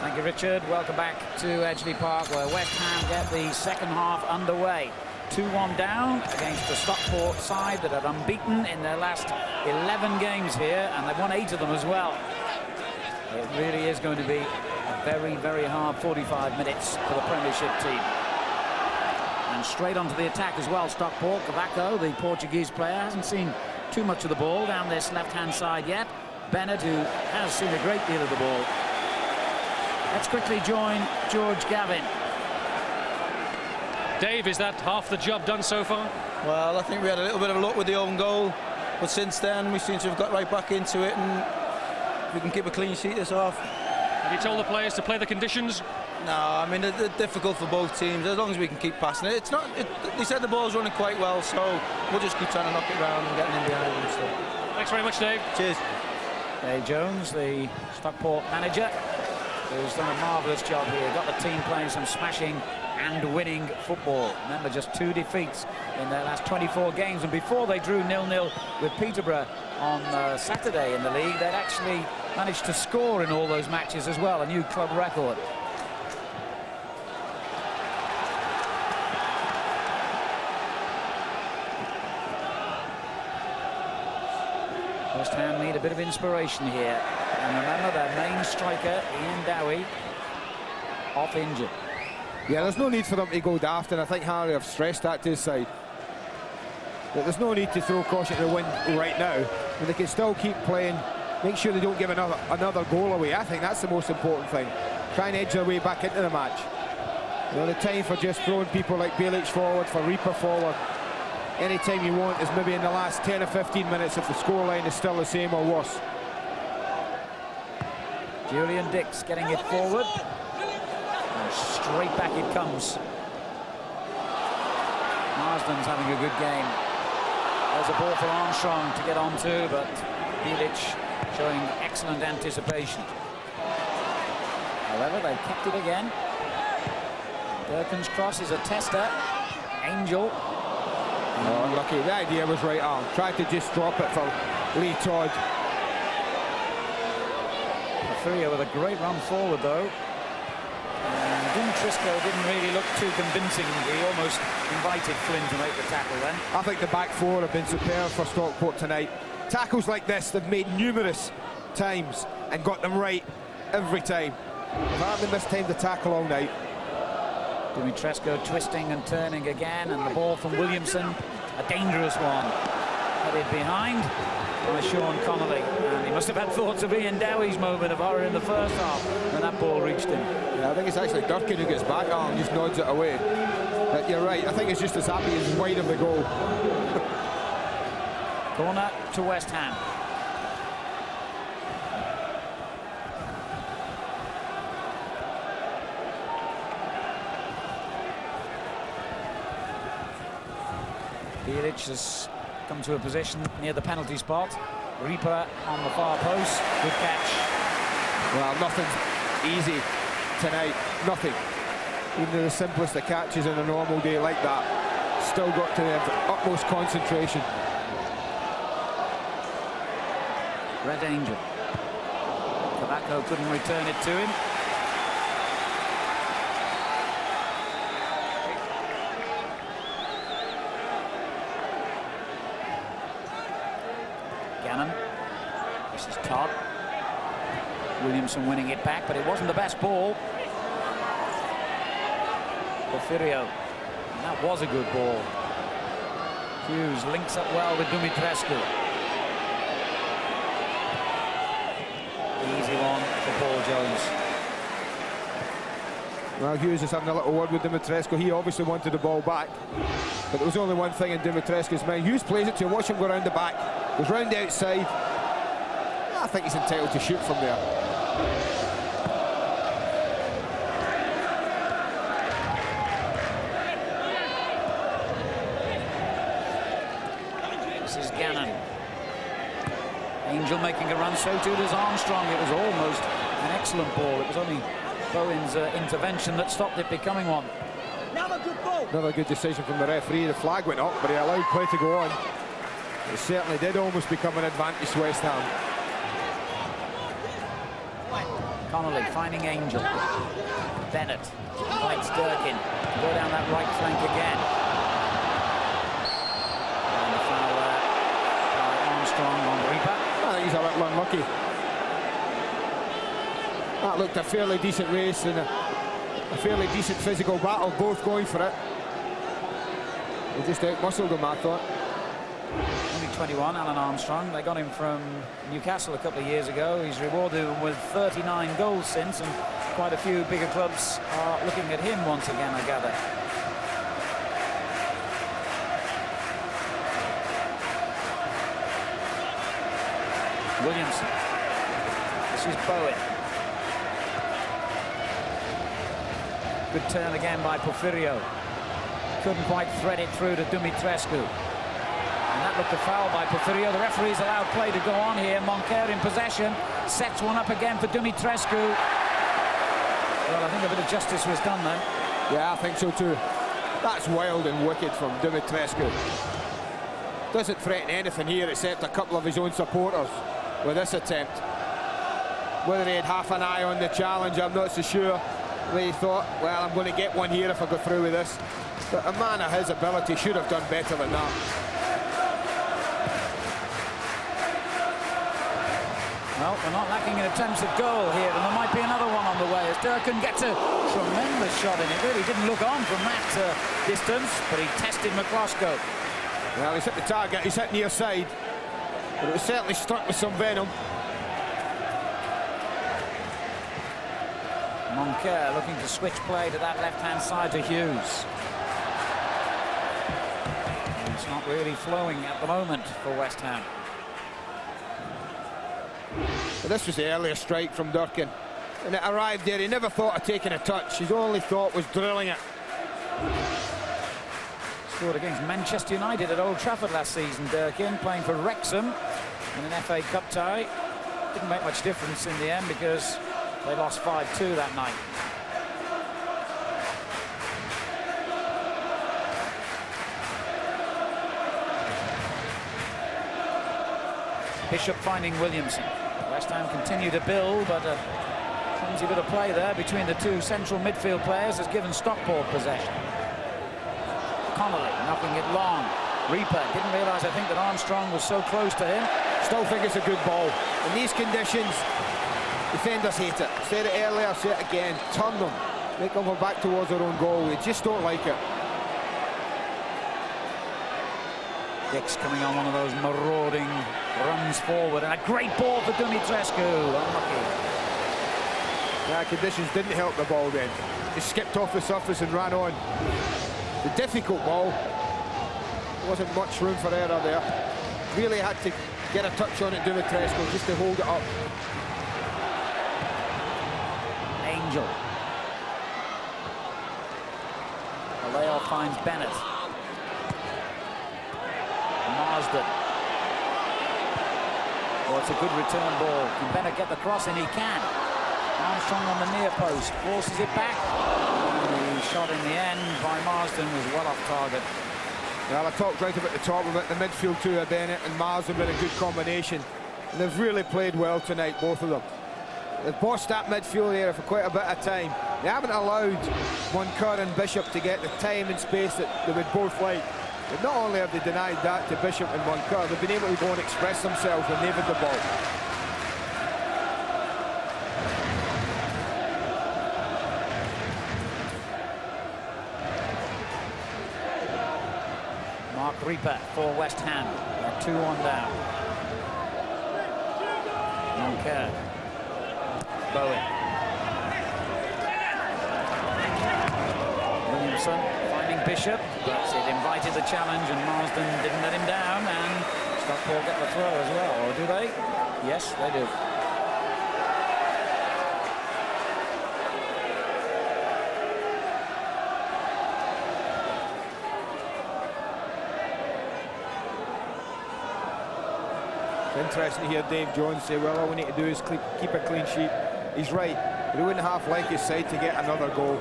Thank you, Richard. Welcome back to Edgeley Park, where West Ham get the second half underway. 2-1 down against the Stockport side that are unbeaten in their last 11 games here, and they've won 8 of them as well. It really is going to be a very, very hard 45 minutes for the Premiership team. And straight onto the attack as well, Stockport. Cavaco, the Portuguese player, hasn't seen too much of the ball down this left-hand side yet. Bennett, who has seen a great deal of the ball. Let's quickly join George Gavin. Dave, is that half the job done so far? Well, I think we had a little bit of luck with the own goal, but since then we seem to have got right back into it, and if we can keep a clean sheet this off. Have you told the players to play the conditions? No, I mean, they're difficult for both teams, as long as we can keep passing it. They said the ball's running quite well, so we'll just keep trying to knock it round and getting in behind them. So. Thanks very much, Dave. Cheers. Dave Jones, the Stockport manager, who's done a marvellous job here. Got the team playing some smashing and winning football. Remember, just 2 defeats in their last 24 games, and before they drew 0-0 with Peterborough on Saturday in the league, they'd actually managed to score in all those matches as well, a new club record. West Ham need a bit of inspiration here, and remember their main striker Ian Dowie off injured. Yeah, there's no need for them to go daft, and I think Harry have stressed that to his side. But there's no need to throw caution to the wind right now. And they can still keep playing, make sure they don't give another goal away. I think that's the most important thing. Try and edge their way back into the match. You know, the time for just throwing people like Bilic forward, for Reaper forward, any time you want is maybe in the last 10 or 15 minutes if the scoreline is still the same or worse. Julian Dix getting it forward. Straight back it comes. Marsden's having a good game. There's a ball for Armstrong to get onto, but Bilic showing excellent anticipation. However, they've kept it again. Durkin's cross is a tester. Angel. Oh, unlucky. The idea was right on. Tried to just drop it for Lee Todd. Porfirio with a great run forward, though. Dimitrescu didn't really look too convincing. He almost invited Flynn to make the tackle then. I think the back four have been superb for Stockport tonight. Tackles like this they've made numerous times and got them right every time. They've hardly missed time to tackle all night. Dimitrescu twisting and turning again, and the ball from Williamson, a dangerous one. Headed behind by Sean Connolly, and he must have had thoughts of Ian Dowie's moment of horror in the first half when that ball reached him. Yeah, I think it's actually Durkin who gets back on and just nods it away. But you're right, I think it's just as happy as wide of the goal. Corner to West Ham. Bilic has come to a position near the penalty spot. Reaper on the far post. Good catch. Well, nothing's easy tonight. Nothing. Even the simplest of catches in a normal day like that. Still got to the utmost concentration. Red Angel. Cavaco couldn't return it to him. Gannon. This is Todd. Williamson winning it back, but it wasn't the best ball. Porfirio. And that was a good ball. Hughes links up well with Dumitrescu. Easy one for Paul Jones. Well, Hughes is having a little word with Dumitrescu. He obviously wanted the ball back, but there was only one thing in Dumitrescu's mind. Hughes plays it to him, watch him go round the back, goes round the outside. I think he's entitled to shoot from there. This is Gannon. Angel making a run, so too does Armstrong. It was almost an excellent ball. It was only Bowen's intervention that stopped it becoming one. Another good decision from the referee. The flag went up, but he allowed play to go on. It certainly did almost become an advantage to West Ham. Connolly finding Angel. Bennett fights Durkin. Go down that right flank again. And the foul there by Armstrong on Reaper. I think he's a little unlucky. That looked a fairly decent race and a fairly decent physical battle, both going for it. They just out-muscled him, I thought. Only 21, Alan Armstrong. They got him from Newcastle a couple of years ago. He's rewarded with 39 goals since, and quite a few bigger clubs are looking at him once again, I gather. Williamson. This is Bowen. Good turn again by Porfirio. Couldn't quite thread it through to Dumitrescu. And that looked a foul by Porfirio. The referee's allowed play to go on here. Moncaire in possession. Sets one up again for Dumitrescu. Well, I think a bit of justice was done then. Yeah, I think so too. That's wild and wicked from Dumitrescu. Doesn't threaten anything here except a couple of his own supporters with this attempt. Whether he had half an eye on the challenge, I'm not so sure. He thought, well, I'm going to get one here if I go through with this. But a man of his ability should have done better than that. Well, we're not lacking in attempts at goal here, and there might be another one on the way as Durkin gets a tremendous shot in. It really didn't look on from that distance, but he tested McCloskey. Well, he's hit the target, he's hit near side, but it was certainly struck with some venom. Moncaire looking to switch play to that left-hand side to Hughes. And it's not really flowing at the moment for West Ham. But this was the earlier strike from Durkin. And it arrived there, he never thought of taking a touch, his only thought was drilling it. Scored against Manchester United at Old Trafford last season, Durkin, playing for Wrexham in an FA Cup tie. Didn't make much difference in the end because they lost 5-2 that night. Bishop finding Williamson. West Ham continue to build, but a clumsy bit of play there between the two central midfield players has given Stockport possession. Connolly knocking it long. Reaper didn't realise, I think, that Armstrong was so close to him. Still think it's a good ball. In these conditions, defenders hate it. Said it earlier, say it again. Turn them. Make them go back towards their own goal. They just don't like it. Dix coming on one of those marauding runs forward, and a great ball for Dumitrescu. Unlucky. Yeah, conditions didn't help the ball then. He skipped off the surface and ran on. The difficult ball. There wasn't much room for error there. Really had to get a touch on it, Dumitrescu, just to hold it up. Angel. Vallejo finds Bennett. Marsden. Oh, it's a good return ball. Can Bennett get the cross? And he can. Armstrong on the near post. Forces it back. And the shot in the end by Marsden was well off target. Well, I talked right about the top of it. The midfield too, Bennett and Marsden been a good combination. And they've really played well tonight, both of them. They've bossed that midfield area for quite a bit of time. They haven't allowed Moncur and Bishop to get the time and space that they would both like. But not only have they denied that to Bishop and Moncur, they've been able to go and express themselves when they've had the ball. Mark Reaper for West Ham. They're 2-1 down. Moncur. Bowen. Williamson finding Bishop, but it invited the challenge and Marsden didn't let him down, and Stockport get the throw as well, or do they? Yes, they do. It's interesting to hear Dave Jones say, well, all we need to do is keep a clean sheet. He's right, but he wouldn't half like his side to get another goal.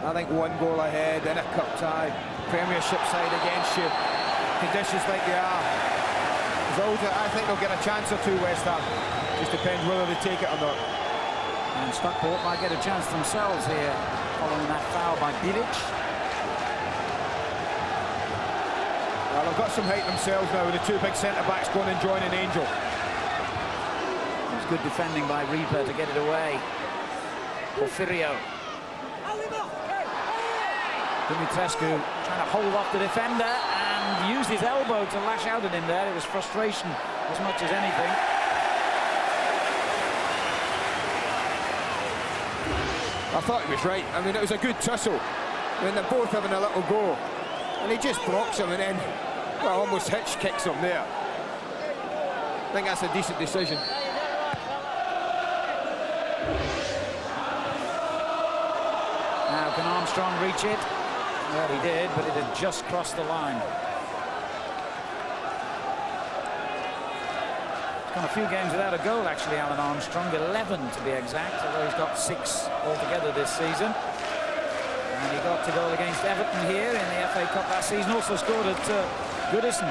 I think one goal ahead in a cup tie, Premiership side against you, conditions like they are. I think they'll get a chance or two, West Ham. Just depends whether they take it or not. And Stockport might get a chance themselves here following that foul by Bilic. Well, they've got some height themselves now with the two big centre-backs going and joining Angel. It was good defending by Reaper to get it away. Porfirio. Dumitrescu trying to hold off the defender and used his elbow to lash out at him there. It was frustration as much as anything. I thought he was right. I mean, it was a good tussle. I mean, they're both having a little go. And he just blocks him and then, well, almost hitch kicks him there. I think that's a decent decision. Now, can Armstrong reach it? Well, he did, but it had just crossed the line. He's gone a few games without a goal, actually, Alan Armstrong. 11 to be exact, although he's got 6 altogether this season. And he got a goal against Everton here in the FA Cup last season. Also scored at Goodison.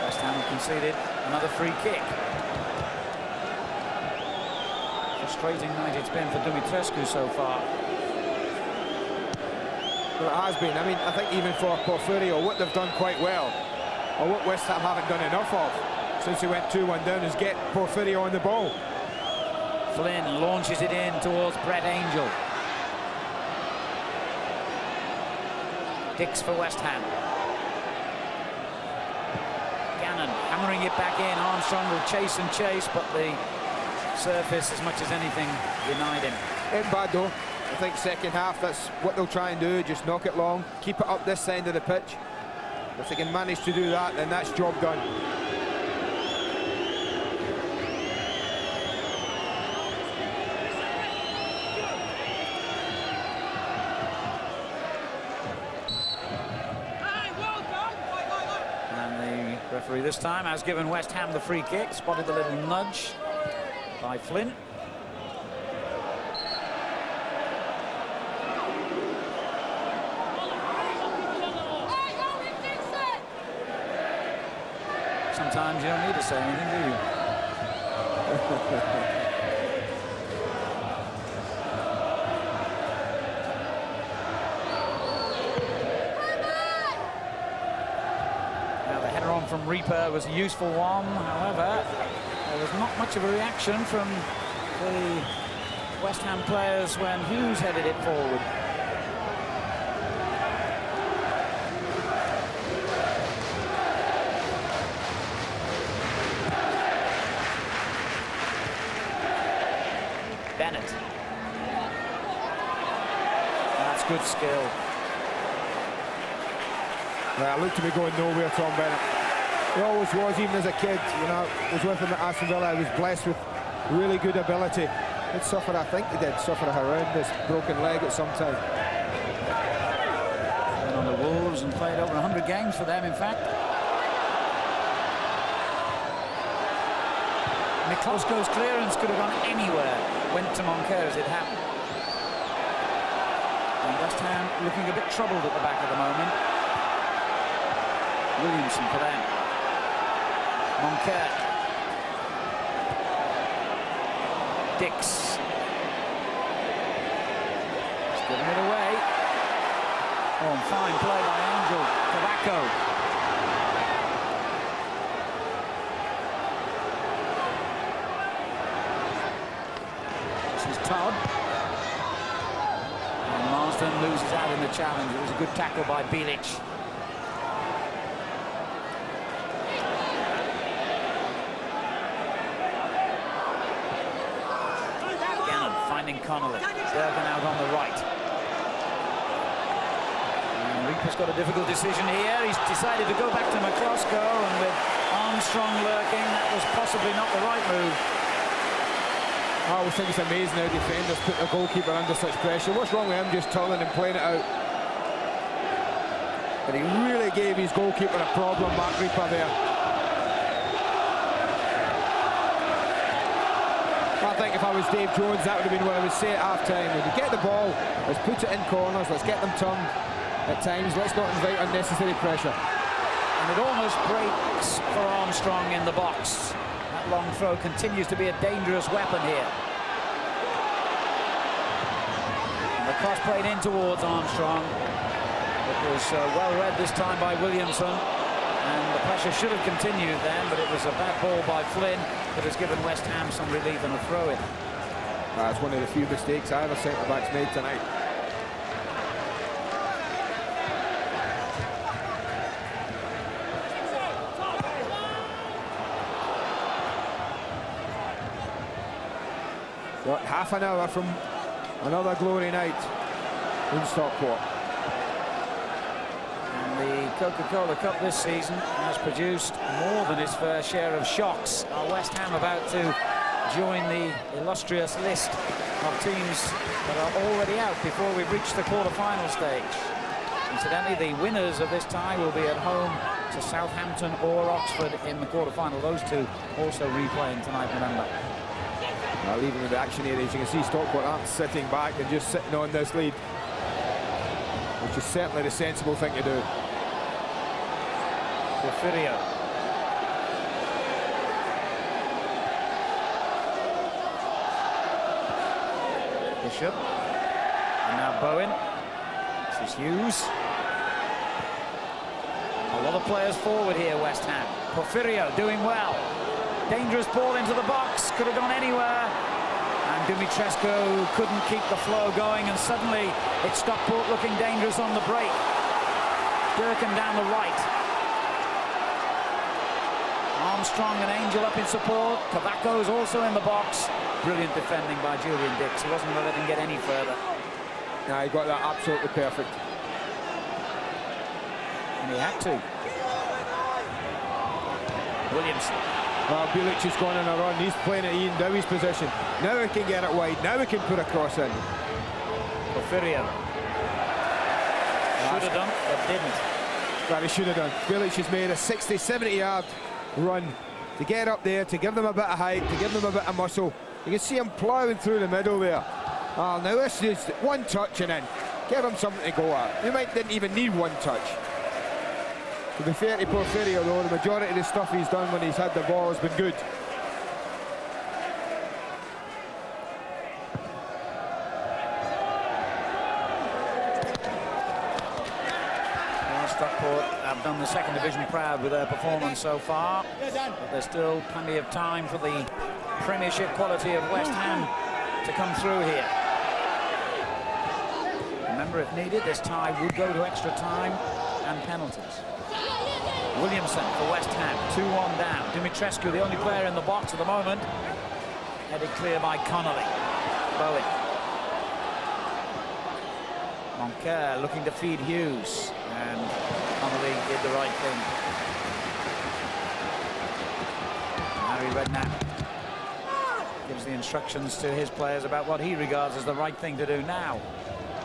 West Ham conceded another free kick. Frustrating night it's been for Dumitrescu so far. Well, it has been. I mean, I think even for Porfirio, what they've done quite well, or what West Ham haven't done enough of since he went 2-1 down, is get Porfirio on the ball. Flynn launches it in towards Brett Angel. Dix for West Ham. Gannon hammering it back in. Armstrong will chase and chase, but the surface, as much as anything, denied him. Ain't bad though. I think second half, that's what they'll try and do, just knock it long, keep it up this end of the pitch. If they can manage to do that, then that's job done. And the referee this time has given West Ham the free kick, spotted the little nudge by Flynn. Sometimes you don't need to say anything, do you? Now the header on from Reaper was a useful one. However, there was not much of a reaction from the West Ham players when Hughes headed it forward. Bennett. That's good skill. Well, it looked to be going nowhere, Tom Bennett. He always was, even as a kid. You know, I was with him at Aston Villa. I was blessed with really good ability. Did suffer, I think he did suffer a horrendous broken leg at some time. Been on the Wolves and played over 100 games for them, in fact. Miklosko's clearance could have gone anywhere. Went to Moncur as it happened. And West Ham looking a bit troubled at the back at the moment. Williamson for them. Moncur. Dix. He's giving it away. Oh, and fine play by Angel. Tobacco. Todd. And Marsden loses out in the challenge. It was a good tackle by Bilic. Gannon finding Connolly. Bergen out on the right. And Reaper's got a difficult decision here. He's decided to go back to Miklosko, and with Armstrong lurking, that was possibly not the right move. I always think it's amazing how defenders put the goalkeeper under such pressure. What's wrong with him just turning and playing it out? But he really gave his goalkeeper a problem, Mark Reaper there. I think if I was Dave Jones, that would have been what I would say at half-time. When you get the ball, let's put it in corners, let's get them turned at times, let's not invite unnecessary pressure. And it almost breaks for Armstrong in the box. That long throw continues to be a dangerous weapon here. And the cross played in towards Armstrong. It was well read this time by Williamson. And the pressure should have continued then, but it was a bad ball by Flynn that has given West Ham some relief and a throw-in. That's one of the few mistakes either centre-back's made tonight. Got half an hour from another glory night in Stockport. And the Coca-Cola Cup this season has produced more than its fair share of shocks. Are West Ham about to join the illustrious list of teams that are already out before we've reached the quarter-final stage? Incidentally, the winners of this tie will be at home to Southampton or Oxford in the quarter-final. Those two also replaying tonight, remember. Leaving the action areas, you can see Stockport aren't sitting back and just sitting on this lead, which is certainly the sensible thing to do. Porfirio. Bishop. And now Bowen. This is Hughes. A lot of players forward here, West Ham. Porfirio doing well. Dangerous ball into the box, could have gone anywhere. And Dumitrescu couldn't keep the flow going, and suddenly it's Stockport looking dangerous on the break. Durkin down the right. Armstrong and Angel up in support. Cavaco's also in the box. Brilliant defending by Julian Dix. He wasn't going to let him get any further. Nah, he got that absolutely perfect. And he had to. Williamson. Well, Bilic has gone on a run. He's playing at Ian Dowie's position. Now he can get it wide. Now he can put a cross in. Porfirio. Should have done, but didn't. Well, he should have done. Bilic has made a 60, 70-yard run to get up there, to give them a bit of height, to give them a bit of muscle. You can see him ploughing through the middle there. Oh, now this is one touch and in. Give him something to go at. He didn't even need one touch. To be fair to Porfirio, though, the majority of the stuff he's done when he's had the ball has been good. Well, Stockport have done the second division proud with their performance so far. But there's still plenty of time for the Premiership quality of West Ham to come through here. Remember, if needed, this tie would go to extra time and penalties. Williamson for West Ham, 2-1 down. Dumitrescu, the only player in the box at the moment. Headed clear by Connolly. Bowen. Moncur looking to feed Hughes. And Connolly did the right thing. Harry Redknapp gives the instructions to his players about what he regards as the right thing to do now.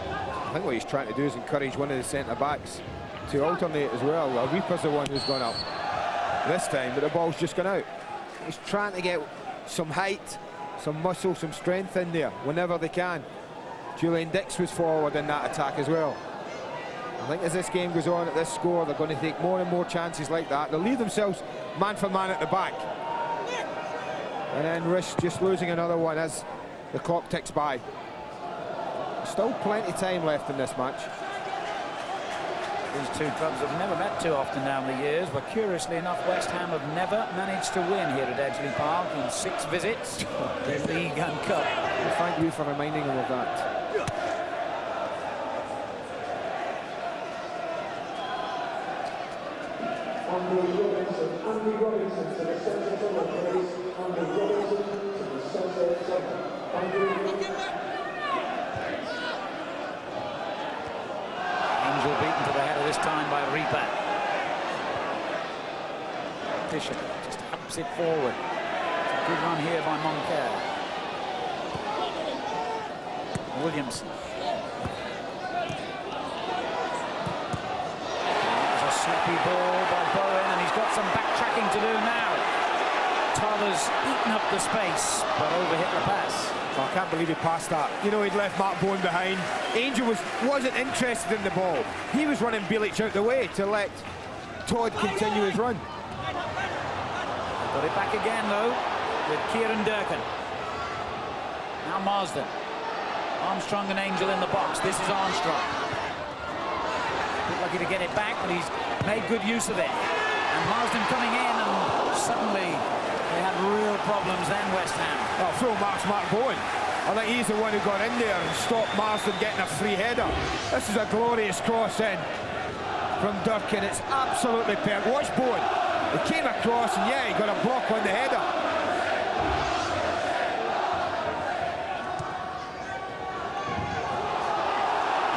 I think what he's trying to do is encourage one of the centre-backs to alternate as well. Well, Reaper's the one who's gone up this time, but the ball's just gone out. He's trying to get some height, some muscle, some strength in there whenever they can. Julian Dix was forward in that attack as well. I think as this game goes on at this score, they're going to take more and more chances like that. They'll leave themselves man for man at the back, and then risk just losing another one as the clock ticks by. Still plenty of time left in this match. These two clubs have never met too often down the years, but curiously enough, West Ham have never managed to win here at Edgeley Park in 6 visits in League and Cup. Well, thank you for reminding them of that. Andy Robinson to the centre forward, please. Andy Robinson to the centre. Angel beaten to the head of this time by Reaper. Bishop just ups it forward. It's a good run here by Moncur. Williamson. That was a sloppy ball by Bowen, and he's got some backtracking to do now. Toller's eaten up the space, but overhit the pass. Oh, I can't believe he passed that. You know, he'd left Mark Bowen behind. Angel wasn't interested in the ball. He was running Bilic out the way to let Todd continue his run. Got it back again though with Kieran Durkin. Now Marsden. Armstrong and Angel in the box. This is Armstrong. Bit lucky to get it back, but he's made good use of it. And Marsden coming in, and suddenly they had real problems then, West Ham. Oh, full marks Mark Bowen. I think he's the one who got in there and stopped Marsden getting a free header. This is a glorious cross in from Durkin. It's absolutely perfect. Watch Bowen. He came across and yeah, he got a block on the header.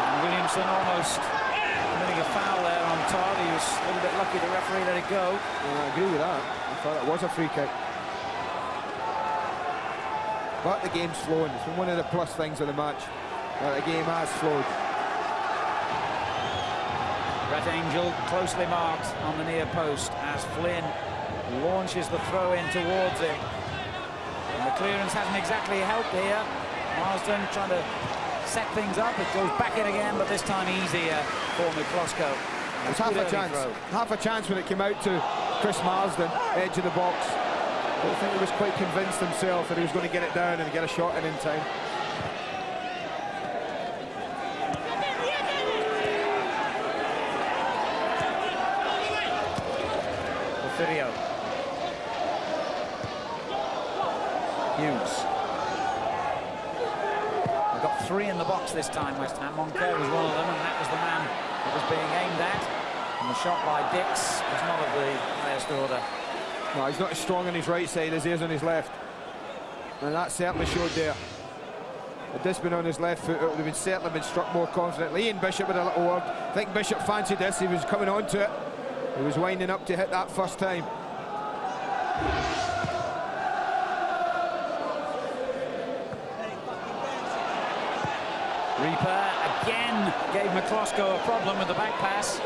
And Williamson almost committing a foul there on Todd. He was a little bit lucky the referee let it go. Yeah, I agree with that. I thought it was a free kick. But the game's flowing. It's been one of the plus things of the match. The game has flowed. Brett Angel closely marked on the near post as Flynn launches the throw in towards him. And the clearance hasn't exactly helped here. Marsden trying to set things up. It goes back in again, but this time easier for McCloskey. It was half a chance. Half a chance when it came out to Chris Marsden, edge of the box. But I think he was quite convinced himself that he was going to get it down and get a shot in time. Porfirio. Hughes. They've got three in the box this time, West Ham. Moncur was one of them, and that was the man that was being aimed at. And the shot by Dix was not of the highest order. No, he's not as strong on his right side as he is on his left. And that certainly showed there. Had this been on his left foot, it would have certainly been struck more confidently. Ian Bishop with a little word. I think Bishop fancied this. He was coming on to it. He was winding up to hit that first time. Reaper again gave McCloskey a problem with the back pass.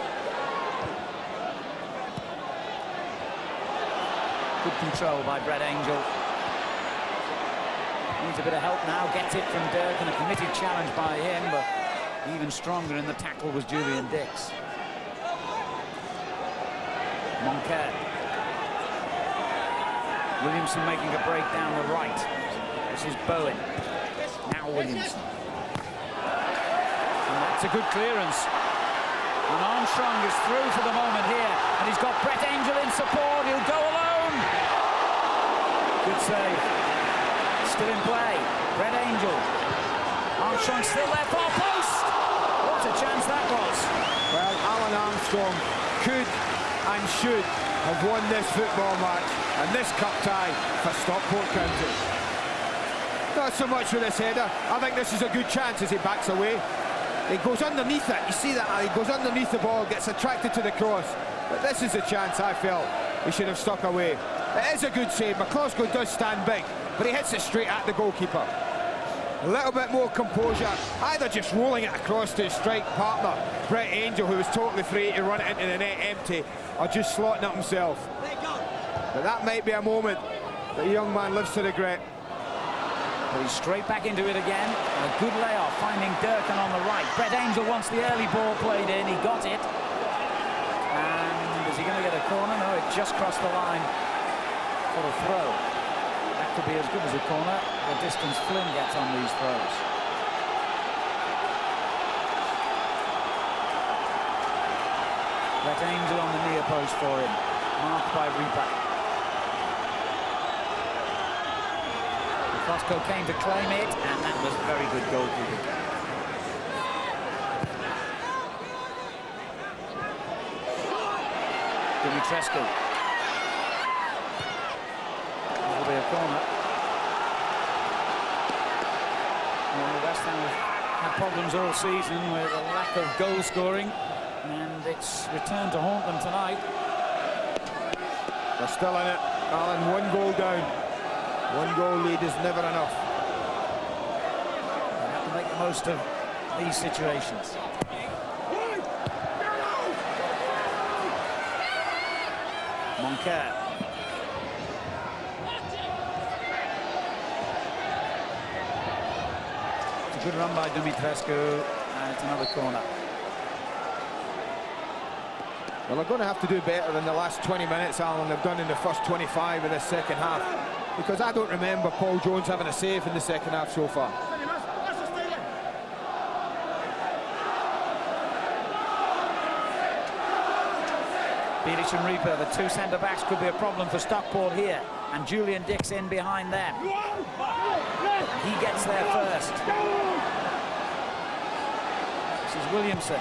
Good control by Brett Angel. Needs a bit of help now, gets it from Dirk, and a committed challenge by him, but even stronger in the tackle was Julian Dix. Moncur. Williamson making a break down the right. This is Bowen. Now Williamson. And that's a good clearance. And Armstrong is through for the moment here, and he's got Brett Angel in support. He'll go alone. Good save. Still in play. Brett Angel. Armstrong still there, far post. What a chance that was. Well, Alan Armstrong could and should have won this football match and this cup tie for Stockport County. Not so much with this header. I think this is a good chance as he backs away. He goes underneath it. You see that? He goes underneath the ball, gets attracted to the cross. But this is a chance I felt he should have stuck away. It is a good save. McCloskey does stand big, but he hits it straight at the goalkeeper. A little bit more composure, either just rolling it across to his strike partner, Brett Angel, who was totally free to run it into the net empty, or just slotting it himself. But that might be a moment that the young man lives to regret. But he's straight back into it again. And a good layoff, finding Durkin on the right. Brett Angel wants the early ball played in. He got it. And is he going to get a corner? No, it just crossed the line for a throw. That could be as good as a corner. The distance Flynn gets on these throws. Brett Angel on the near post for him. Marked by Reaper. Costco came to claim it, and that was very good goalkeeping. Dumitrescu. That'll be a corner. Well, West Ham have had problems all season with a lack of goal scoring, and it's returned to haunt them tonight. They're still in it. Alan, one goal down. One goal lead is never enough. They have to make the most of these situations. Moncur. It's a good run by Dumitrescu, and it's another corner. Well, they're going to have to do better than the last 20 minutes, Alan, they've done in the first 25 of this second half. Because I don't remember Paul Jones having a save in the second half so far. Bilic and Reaper, the two centre-backs, could be a problem for Stockport here. And Julian Dix in behind them. He gets there first. This is Williamson.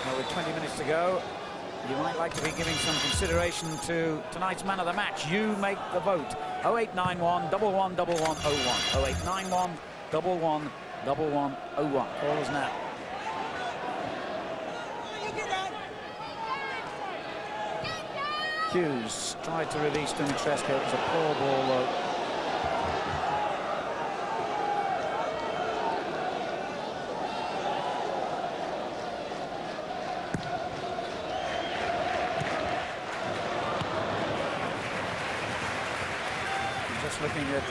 Well, with 20 minutes to go, you might like to be giving some consideration to tonight's man of the match. You make the vote. 0891 111101. 0891 111101. Call us now. Hughes tried to release Dumitrescu. It was a poor ball, though. Just looking at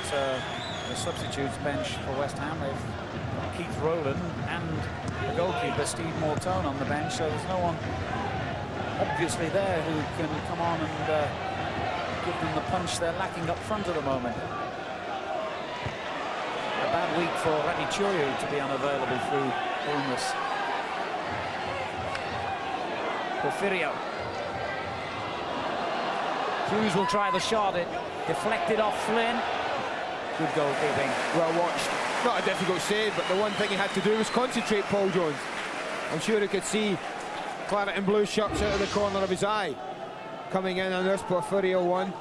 the substitutes bench for West Ham, they've got Keith Rowland and the goalkeeper Steve Mortone on the bench, so there's no one obviously there who can come on and give them the punch they're lacking up front at the moment. A bad week for Radicchioiu to be unavailable through illness. Porfirio. Hughes will try the shot. It deflected off Flynn. Good goalkeeping. Well watched. Not a difficult save, but the one thing he had to do was concentrate, Paul Jones. I'm sure he could see claret and blue shirts out of the corner of his eye. Coming in on this Porfirio one.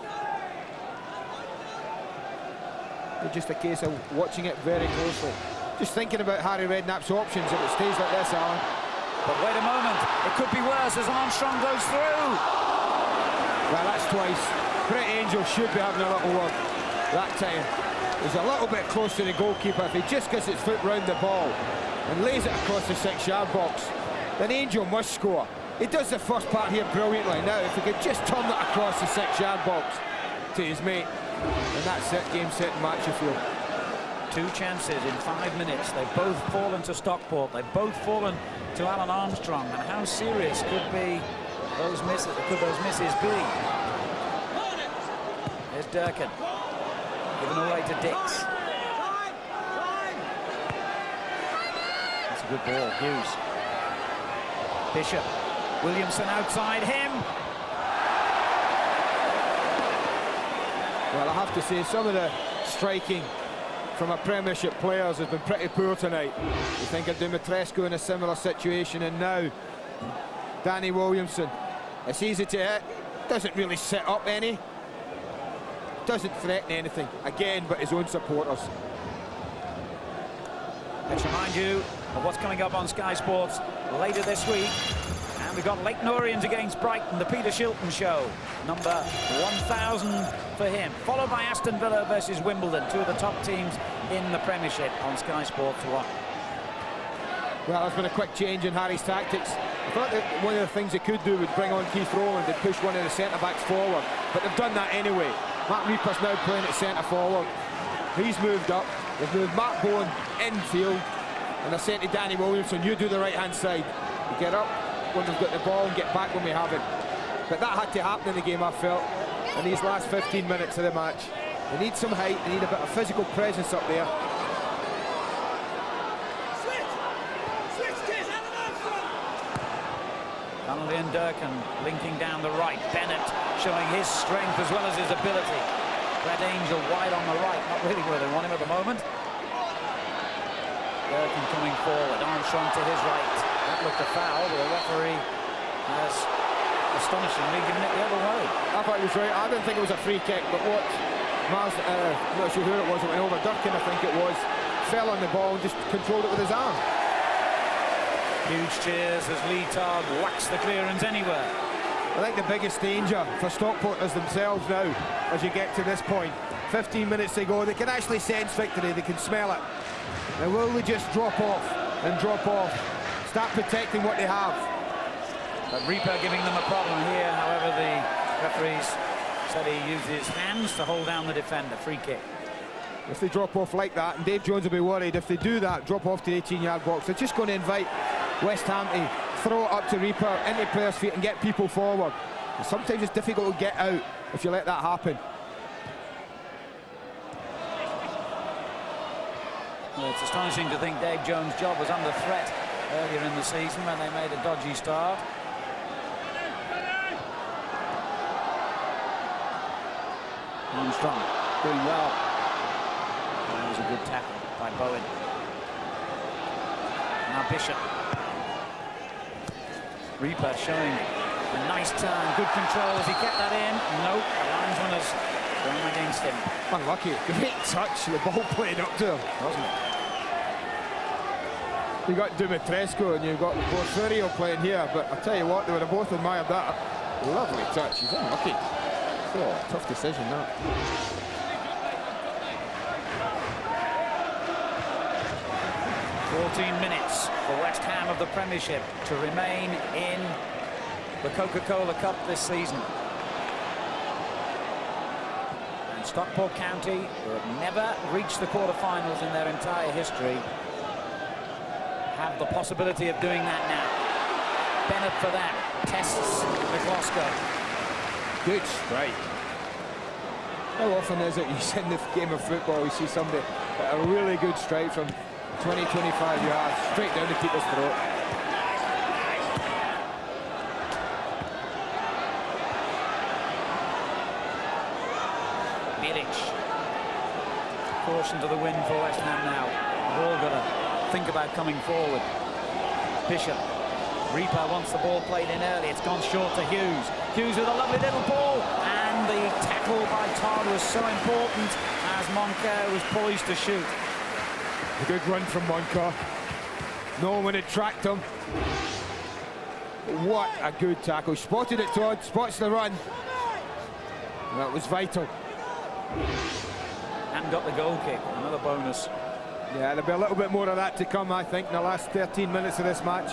It's just a case of watching it very closely. Just thinking about Harry Redknapp's options if it stays like this, Alan. But wait a moment, it could be worse as Armstrong goes through. Well, that's twice. Brett Angel should be having a little word that time. He's a little bit close to the goalkeeper. If he just gets his foot round the ball and lays it across the 6-yard box, then Angel must score. He does the first part here brilliantly. Now, if he could just turn it across the 6-yard box to his mate, and that's it, game, set, and match, you feel. Two chances in 5 minutes. They've both fallen to Stockport. They've both fallen to Alan Armstrong. And how serious could those misses be? There's Durkin. Given away to Dix. That's a good ball, Hughes. Bishop. Williamson outside him. Well, I have to say, some of the striking from our Premiership players has been pretty poor tonight. You think of Dumitrescu in a similar situation, and now Danny Williamson. It's easy to hit, doesn't really set up any, doesn't threaten anything, again, but his own supporters. Let's remind you of what's coming up on Sky Sports later this week. And we've got Leyton Orient against Brighton, the Peter Shilton show. Number 1,000 for him. Followed by Aston Villa versus Wimbledon, two of the top teams in the Premiership on Sky Sports 1. Well, there's been a quick change in Harry's tactics. I thought that one of the things they could do would bring on Keith Rowland and push one of the centre-backs forward. But they've done that anyway. Matt Reaper's now playing at centre-forward. He's moved up. They've moved Mark Bowen infield. And they're saying to Danny Williamson, you do the right-hand side. You get up when we've got the ball and get back when we have it. But that had to happen in the game, I felt, in these last 15 minutes of the match. They need some height, they need a bit of physical presence up there. Connolly and Durkin linking down the right. Bennett showing his strength as well as his ability. Brett Angel wide on the right, not really where they want him at the moment. Durkin coming forward, Armstrong to his right. That looked a foul, but the referee has astonishingly given it the other way. I thought he was right. I didn't think it was a free kick, but what Mars, I'm not sure who it was, it went over. Durkin, I think it was, fell on the ball and just controlled it with his arm. Huge cheers as Leetard whacks the clearance anywhere. I think the biggest danger for Stockport is themselves now, as you get to this point. 15 minutes to go, they can actually sense victory, they can smell it. Now will they just drop off and drop off, start protecting what they have? But Reaper giving them a problem here, however the referees said he used his hands to hold down the defender. Free kick. if they drop off like that, and Dave Jones will be worried if they do that, drop off to the 18-yard box. They're just going to invite West Ham to throw it up to Reaper, into players' feet and get people forward. And sometimes it's difficult to get out if you let that happen. Well, it's astonishing to think Dave Jones' job was under threat earlier in the season when they made a dodgy start. Armstrong doing well. That was a good tackle by Bowen. Now Bishop. Reaper showing a nice turn, good control as he kept that in. Nope, the linesman has gone against him. Unlucky. Great touch. The ball played up to him, Wasn't it? You got Dumitrescu and you've got Porfirio playing here, but I'll tell you what, they would have both admired that. Lovely touch. He's unlucky. Oh, tough decision that. Minutes for West Ham of the Premiership to remain in the Coca-Cola Cup this season. And Stockport County, who have never reached the quarter-finals in their entire history, have the possibility of doing that now. Bennett for them, tests McCloskey. Good strike. How often is it you see in the game of football, you see somebody at a really good strike from 20, 25 yards, straight down the keeper's throat. Bilic. Caution to the wind for West Ham now. We've all got to think about coming forward. Bishop. Reaper wants the ball played in early. It's gone short to Hughes. Hughes with a lovely little ball. And the tackle by Todd was so important as Moncur was poised to shoot. A good run from Moncur. No one would tracked him. What a good tackle. Spotted it, Todd. Spots the run. That was vital. And got the goal kick. Another bonus. Yeah, there'll be a little bit more of that to come, I think, in the last 13 minutes of this match.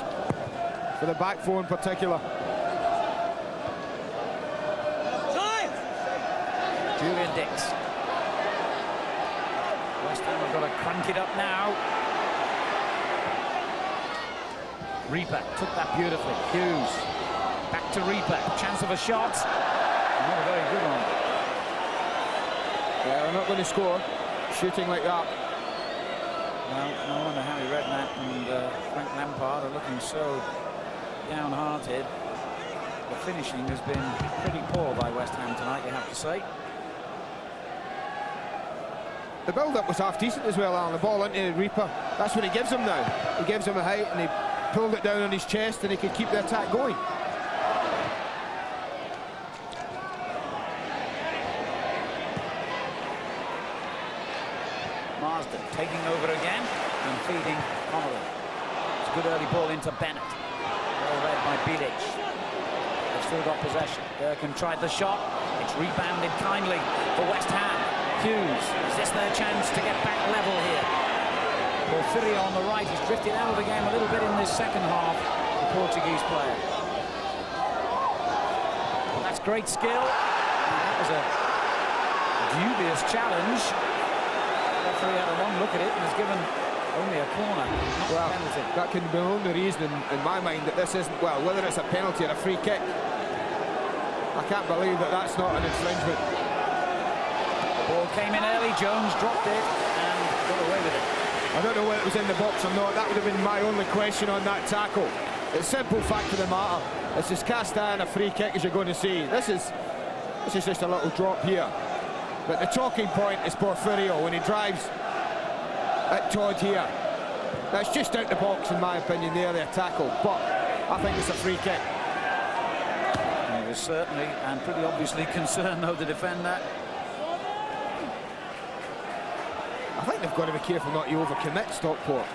For the back four in particular. Julian Dix. West Ham have got to crank it up now. Reaper took that beautifully. Hughes back to Reaper. Chance of a shot. Not a very good one. Yeah, they're not going to score shooting like that. Well, no wonder Harry Redknapp and Frank Lampard are looking so downhearted. The finishing has been pretty poor by West Ham tonight, you have to say. The build-up was half decent as well, Alan. The ball into Reaper. That's what he gives him now. He gives him a height and he pulled it down on his chest and he could keep the attack going. Marsden taking over again and feeding Connolly. It's a good early ball into Bennett. Well read by Bilic. They've still got possession. Durkin tried the shot. It's rebounded kindly for West Ham. Hughes, is this their chance to get back level here? Porfirio on the right, he's drifted out of the game a little bit in this second half, the Portuguese player. Well, that's great skill. And that was a dubious challenge. The referee had a long look at it and has given only a corner, not a penalty. That can be the only reason in my mind that this isn't, well, whether it's a penalty or a free kick. I can't believe that that's not an infringement. Ball came in early, Jones dropped it and got away with it. I don't know whether it was in the box or not. That would have been my only question on that tackle. The simple fact of the matter, it's as cast iron a free kick as you're going to see. This is just a little drop here. But the talking point is Porfirio when he drives at Todd here. That's just out the box in my opinion, the earlier tackle. But I think it's a free kick. He was certainly and pretty obviously concerned though to defend that. I think they've got to be careful not to overcommit Stockport.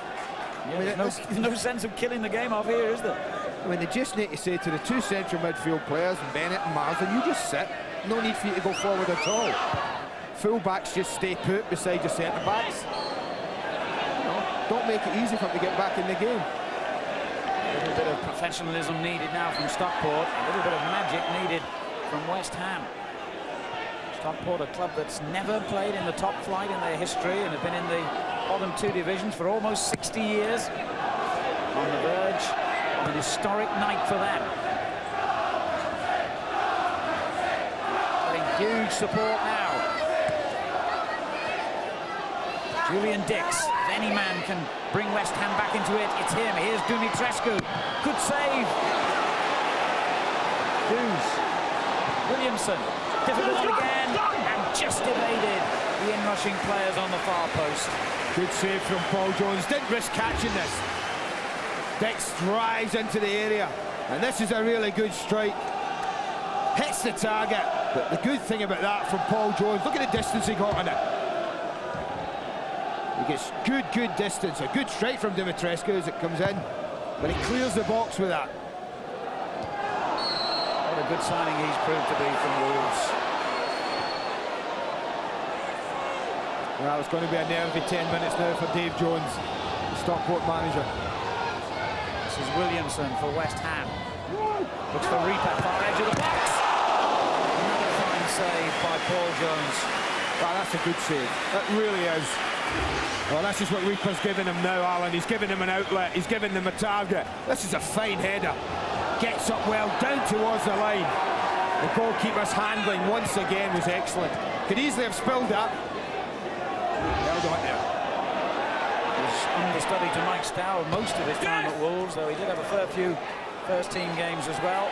Yeah, I mean, there's no sense of killing the game off here, is there? I mean, they just need to say to the two central midfield players, Bennett and Marsden, you just sit. No need for you to go forward at all. Full-backs just stay put beside your centre-backs. You know, don't make it easy for them to get back in the game. A little bit of professionalism needed now from Stockport. A little bit of magic needed from West Ham. Stockport, a club that's never played in the top flight in their history and have been in the bottom two divisions for almost 60 years. On the verge of an historic night for them. Getting huge support now. Julian Dix, if any man can bring West Ham back into it, it's him. Here's Dumitrescu. Good save. Hughes. Williamson. Difficult one again. And just evaded the in-rushing players on the far post. Good save from Paul Jones. Didn't risk catching this. Dix drives into the area. And this is a really good strike. Hits the target. But the good thing about that from Paul Jones, look at the distance he got on it. He gets good distance. A good strike from Dumitrescu as it comes in. But he clears the box with that. What a good signing he's proved to be from Wolves. Well, it's going to be a nervy 10 minutes now for Dave Jones, the Stockport manager. This is Williamson for West Ham. Looks for Reaper, far edge of the box. Another fine save by Paul Jones. Wow, that's a good save. That really is. Well, this is what Reaper's giving him now, Alan. He's giving him an outlet. He's giving them a target. This is a fine header. Gets up well, down towards the line. The goalkeeper's handling once again was excellent. Could easily have spilled that. Held on there. He was understudy to Mike Stow most of his time at Wolves, though he did have a fair few first-team games as well.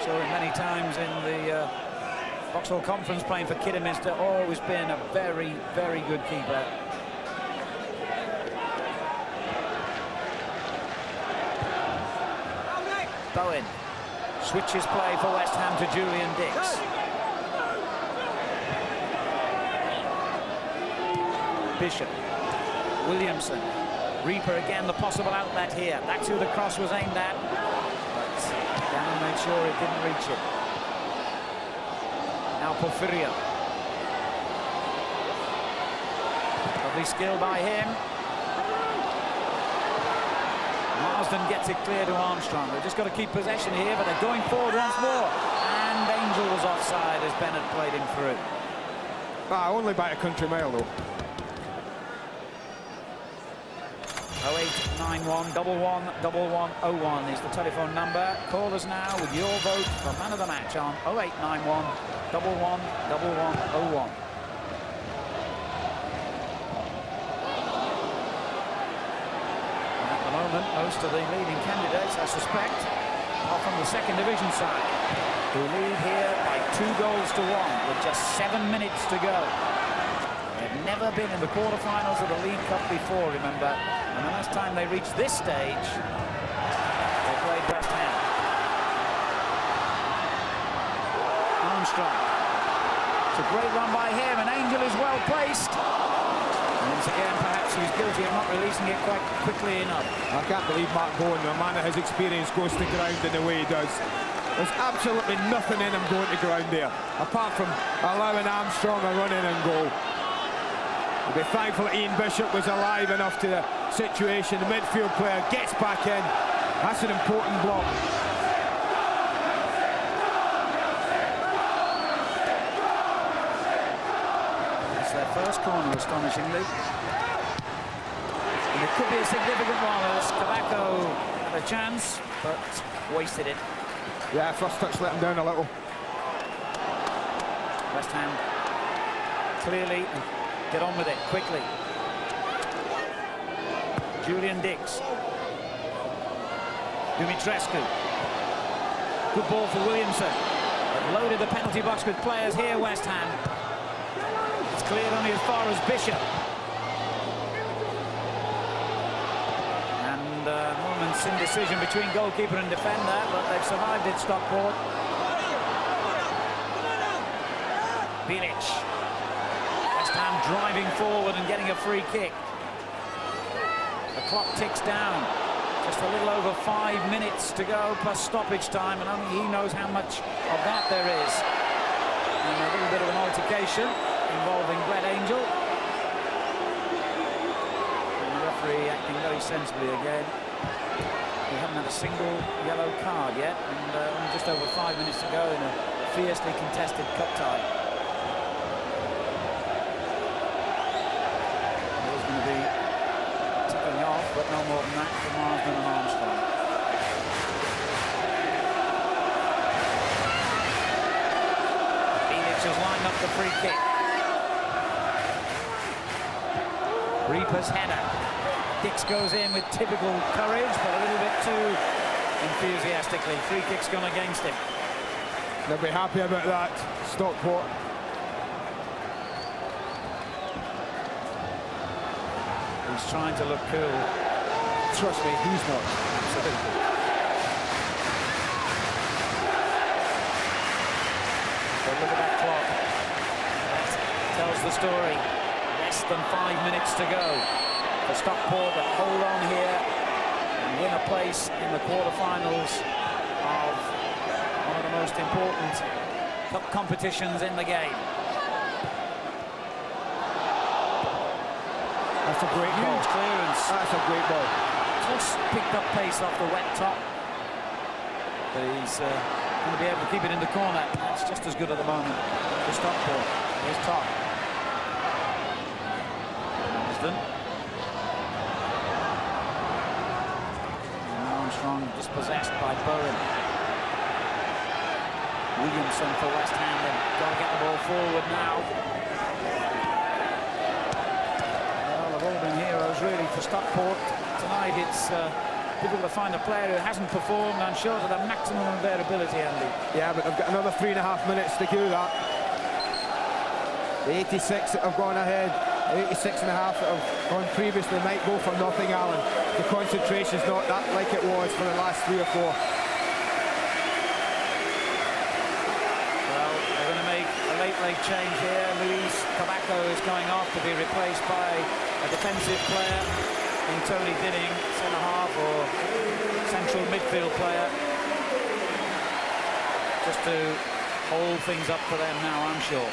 Saw him many times in the Vauxhall Conference playing for Kidderminster. Always been a very, very good keeper. Bowen switches play for West Ham to Julian Dix. Bishop, Williamson, Reaper again, the possible outlet here. That's who the cross was aimed at. But Down made sure it didn't reach it. Now Porfirio. Lovely skill by him. Marsden gets it clear to Armstrong. They've just got to keep possession here, but they're going forward once more. And Angel was offside as Bennett played him through. Only by a country mile, though. 0891 11 1101 is the telephone number. Call us now with your vote for man of the match on 0891 11 1101. At the moment, most of the leading candidates, I suspect, are from the second division side, who lead here by 2 goals to 1 with just 7 minutes to go. They've never been in the quarterfinals of the League Cup before, remember. And the last time they reached this stage, they played West Ham. Armstrong. It's a great run by him, and Angel is well placed. And once again, perhaps he's guilty of not releasing it quite quickly enough. I can't believe Mark Bowen, the man of his experience, goes to ground in the way he does. There's absolutely nothing in him going to ground there, apart from allowing Armstrong a run in and goal. We'll be thankful that Ian Bishop was alive enough to the situation. The midfield player gets back in. That's an important block. It's their first corner, astonishingly. And it could be a significant one as Cavaco had a chance, but wasted it. Yeah, first touch let him down a little. West Ham clearly get on with it quickly. Julian Dix. Dumitrescu. Good ball for Williamson. They've loaded the penalty box with players here, West Ham. It's cleared only as far as Bishop. And moment's indecision between goalkeeper and defender, but they've survived it, Stockport. Bilic. West Ham driving forward and getting a free kick. The clock ticks down. Just a little over 5 minutes to go, plus stoppage time, and only he knows how much of that there is. And a little bit of an altercation involving Brett Angel. And the referee acting very sensibly again. We haven't had a single yellow card yet, and only just over 5 minutes to go in a fiercely contested cup tie. There's going to be ticking off, but no more than that for Marsden and Armstrong. Felix has lined up the free kick. Reaper's header. Dix goes in with typical courage, but a little bit too enthusiastically. Free kick's gone against him. They'll be happy about that, Stockport. He's trying to look cool. Trust me, he's not. Absolutely. But look at that clock. That tells the story. Less than 5 minutes to go for Stockport to hold on here and win a place in the quarterfinals of one of the most important cup competitions in the game. That's a great ball. Huge clearance. That's a great ball. Just picked up pace off the wet top. But he's going to be able to keep it in the corner. It's just as good at the moment for Stockport. Here's Top. Marsden. And Armstrong dispossessed by Bowen. Williamson for West Ham. They've got to get the ball forward now. Well, they've all been heroes really for Stockport. Tonight it's difficult to find a player who hasn't performed, I'm sure, to the maximum of their ability, Andy. Yeah, but they've got another 3.5 minutes to do that. The 86 that have gone ahead, the 86 and a half that have gone previously might go for nothing, Alan. The concentration's not that like it was for the last 3 or 4. Well, they're going to make a late change here. Luis Tobacco is going off to be replaced by a defensive player in Tony Dinning, centre-half or central midfield player. Just to hold things up for them now, I'm sure.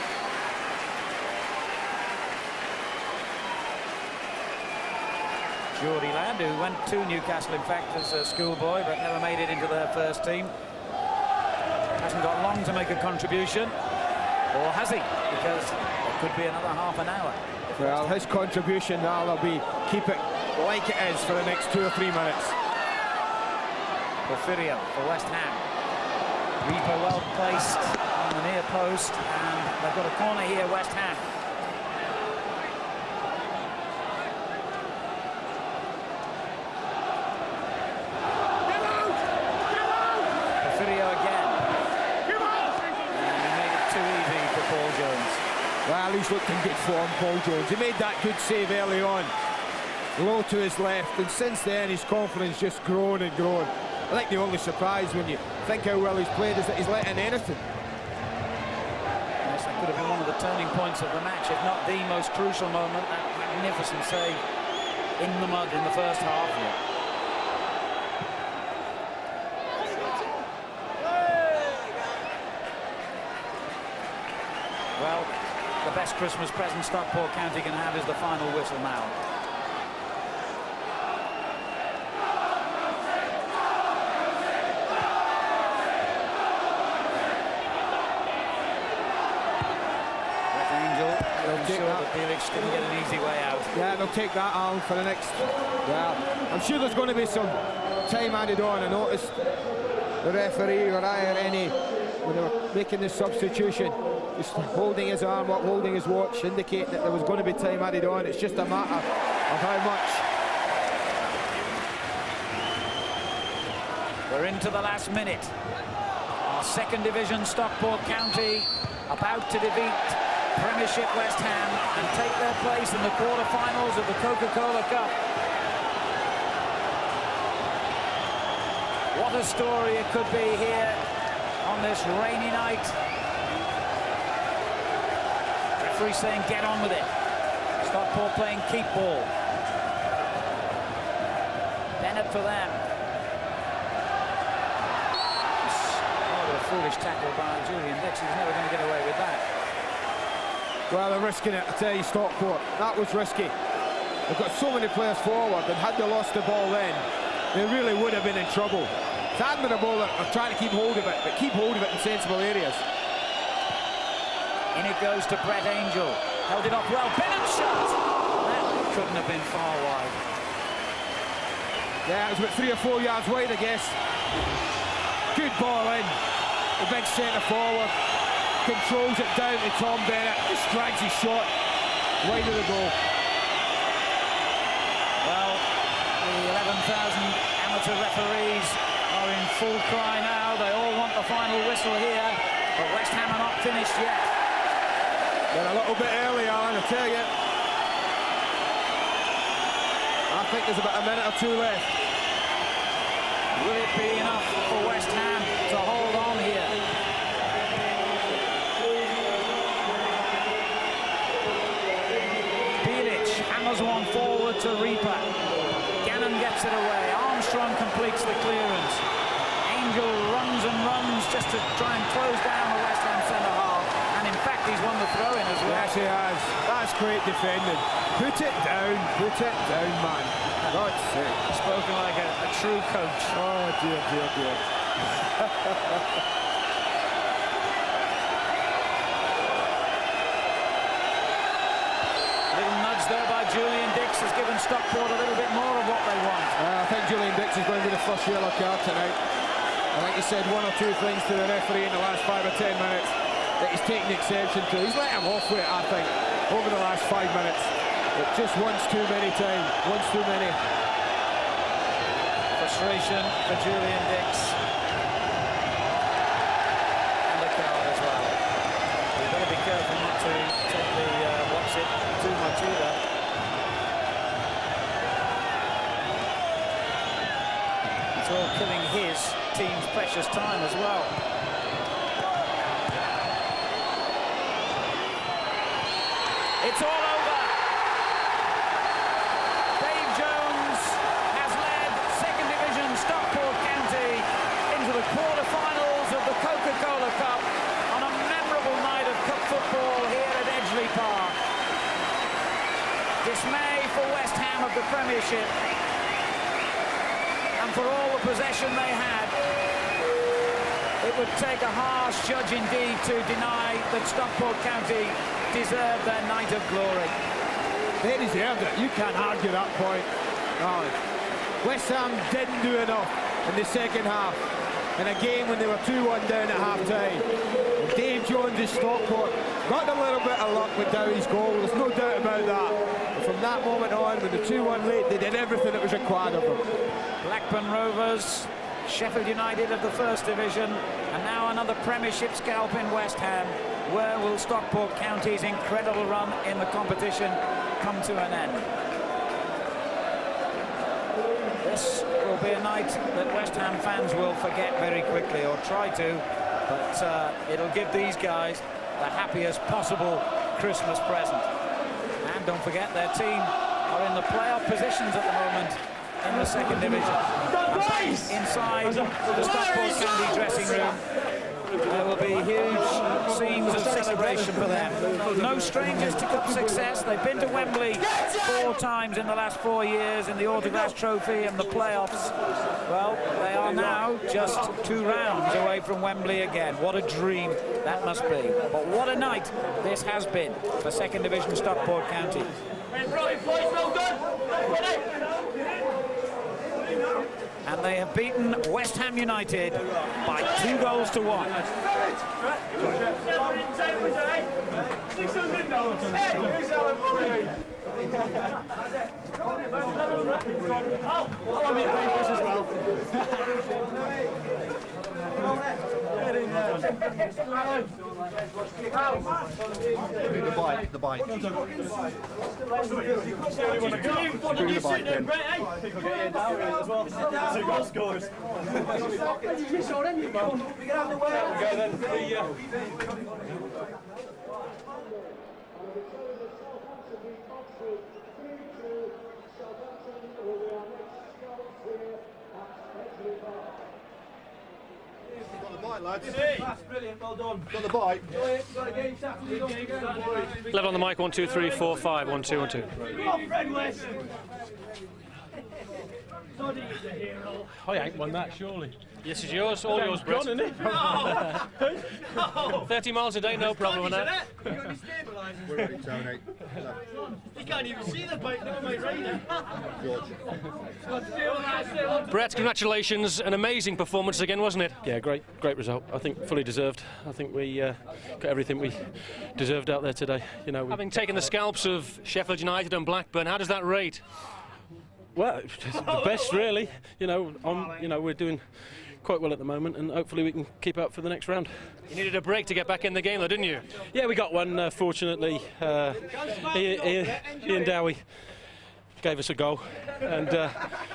Geordie lad, who went to Newcastle, in fact, as a schoolboy, but never made it into their first team. Hasn't got long to make a contribution. Or has he? Because it could be another half an hour. Well, his contribution now will be keep it like it is for the next 2 or 3 minutes. Porfirio for West Ham. Reaper well placed on the near post, and they've got a corner here, West Ham. Porfirio again. And he made it too easy for Paul Jones. Well, he's looked in good form, Paul Jones. He made that good save early on. Low to his left, and since then his confidence just grown and grown. I think the only surprise when you think how well he's played is that he's let in anything. Yes, that could have been one of the turning points of the match, if not the most crucial moment. That magnificent save in the mud in the first half. Well, the best Christmas present Stockport County can have is the final whistle now. Felix didn't get an easy way out. Yeah, they'll take that on for the next. Yeah, I'm sure there's going to be some time added on. I noticed the referee or Rennie, when they were making the substitution, just holding his arm up, holding his watch, indicating that there was going to be time added on. It's just a matter of how much. We're into the last minute. Our second division Stockport County about to defeat Premiership West Ham and take their place in the quarter-finals of the Coca-Cola Cup. What a story it could be here on this rainy night. Referee saying get on with it. Stockport playing keep ball. Bennett for them. What a foolish tackle by Julian Dix. He's never going to get away with that. Well, they're risking it, I tell you, Stockport. That was risky. They've got so many players forward, and had they lost the ball then, they really would have been in trouble. It's admirable that they're trying to keep hold of it, but keep hold of it in sensible areas. In it goes to Brett Angel. Held it off well. Bennett shot. That couldn't have been far wide. Yeah, it was about 3 or 4 yards wide, I guess. Good ball in. The big centre forward controls it down to Tom Bennett. Just drags his shot wide of the goal. Well, the 11,000 amateur referees are in full cry now. They all want the final whistle here, but West Ham are not finished yet. They're a little bit early, Alan, I tell you. I think there's about a minute or two left. Will it be enough for West Ham to hold on here? Bilic hammers one forward to Reaper. Gannon gets it away. Armstrong completes the clearance. Angel runs and runs just to try and close down the West Ham centre half. And in fact, he's won the throw-in as well. Yes, he has. That's great defending. Put it down, man. God's sake. Spoken like a true coach. Oh, dear, dear, dear. Little nudge there by Julian Dix has given Stockport a little bit more of what they want. I think Julian Dix is going to be the first yellow card tonight. I think he said 1 or 2 things to the referee in the last 5 or 10 minutes that he's taken exception to. He's let him off with it, I think, over the last 5 minutes. But just once too many times, once too many. Frustration for Julian Dix. And a card as well. We've got to be careful not to take the watch it too much either. It's all killing his team's precious time as well. It's all over. Dave Jones has led second division Stockport County into the quarter-finals of the Coca-Cola Cup on a memorable night of cup football here at Edgeley Park. Dismay for West Ham of the Premiership, and for all the possession they had, it would take a harsh judge indeed to deny that Stockport County deserved their night of glory. They deserved it. You can't argue that point. No. West Ham didn't do enough in the second half. In a game when they were 2-1 down at half-time. Dave Jones' Stockport got a little bit of luck with Dowie's goal. There's no doubt about that. But from that moment on, when the 2-1 late, they did everything that was required of them. Blackburn Rovers, Sheffield United of the First Division, and now another Premiership scalp in West Ham. Where will Stockport County's incredible run in the competition come to an end? This will be a night that West Ham fans will forget very quickly, or try to, but it'll give these guys the happiest possible Christmas present. And don't forget, their team are in the playoff positions at the moment in the second division. Inside the Stockport County dressing room, there will be huge scenes of celebration for them. No strangers to cup success. They've been to Wembley 4 times in the last 4 years in the Autograss Trophy and the playoffs. Well, they are now just 2 rounds away from Wembley again. What a dream that must be. But what a night this has been for second division Stockport County. And they have beaten West Ham United by 2 goals to 1. The bike. Lads. Brilliant, well done. Got the bike. Level on the mic, 1, 2, 3, 4, 5, 1, 2, 1, 2. I ain't won that, surely. Yes, it's yours, all yours, Brett. 30 miles a day, no problem with that. We're ready, Tony. You can't even see the bike, never mind riding. George. Brett, congratulations. An amazing performance again, wasn't it? Yeah, great result. I think fully deserved. I think we got everything we deserved out there today. You know, Having taken the scalps of Sheffield United and Blackburn, how does that rate? well, the best really. You know, we're doing quite well at the moment, and hopefully we can keep up for the next round. You needed a break to get back in the game, though, didn't you? Yeah, we got one. Fortunately, Ian Dowie gave us a goal, and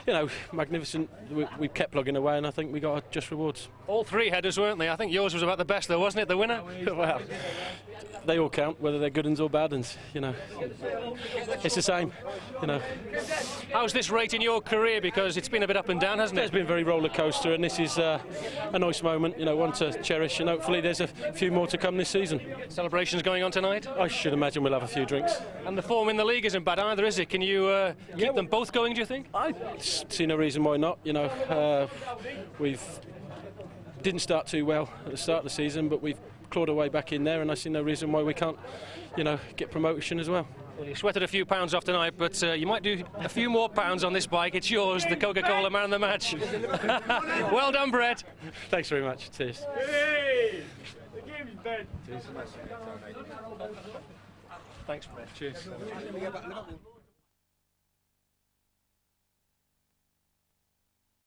you know, magnificent. We kept plugging away, and I think we got our just rewards. All three headers, weren't they? I think yours was about the best, though, wasn't it? The winner. Well, they all count, whether they're good uns or bad uns. You know, it's the same. You know, How's this rate in your career? Because it's been a bit up and down, hasn't it's it? been very roller coaster, and this is a nice moment. You know, one to cherish, and hopefully there's a few more to come this season. Celebrations going on tonight, I should imagine we'll have a few drinks. and the form in the league isn't bad either, is it? Can you keep them both going, do you think? I see no reason why not. You know, we've didn't start too well at the start of the season, but we've clawed our way back in there, and I see no reason why we can't, you know, get promotion as well. Well, you sweated a few pounds off tonight, but you might do a few more pounds on this bike. It's yours, the Coca-Cola Man of the Match. Well done, Brett. Thanks very much. Cheers. Thanks, Brett. Cheers.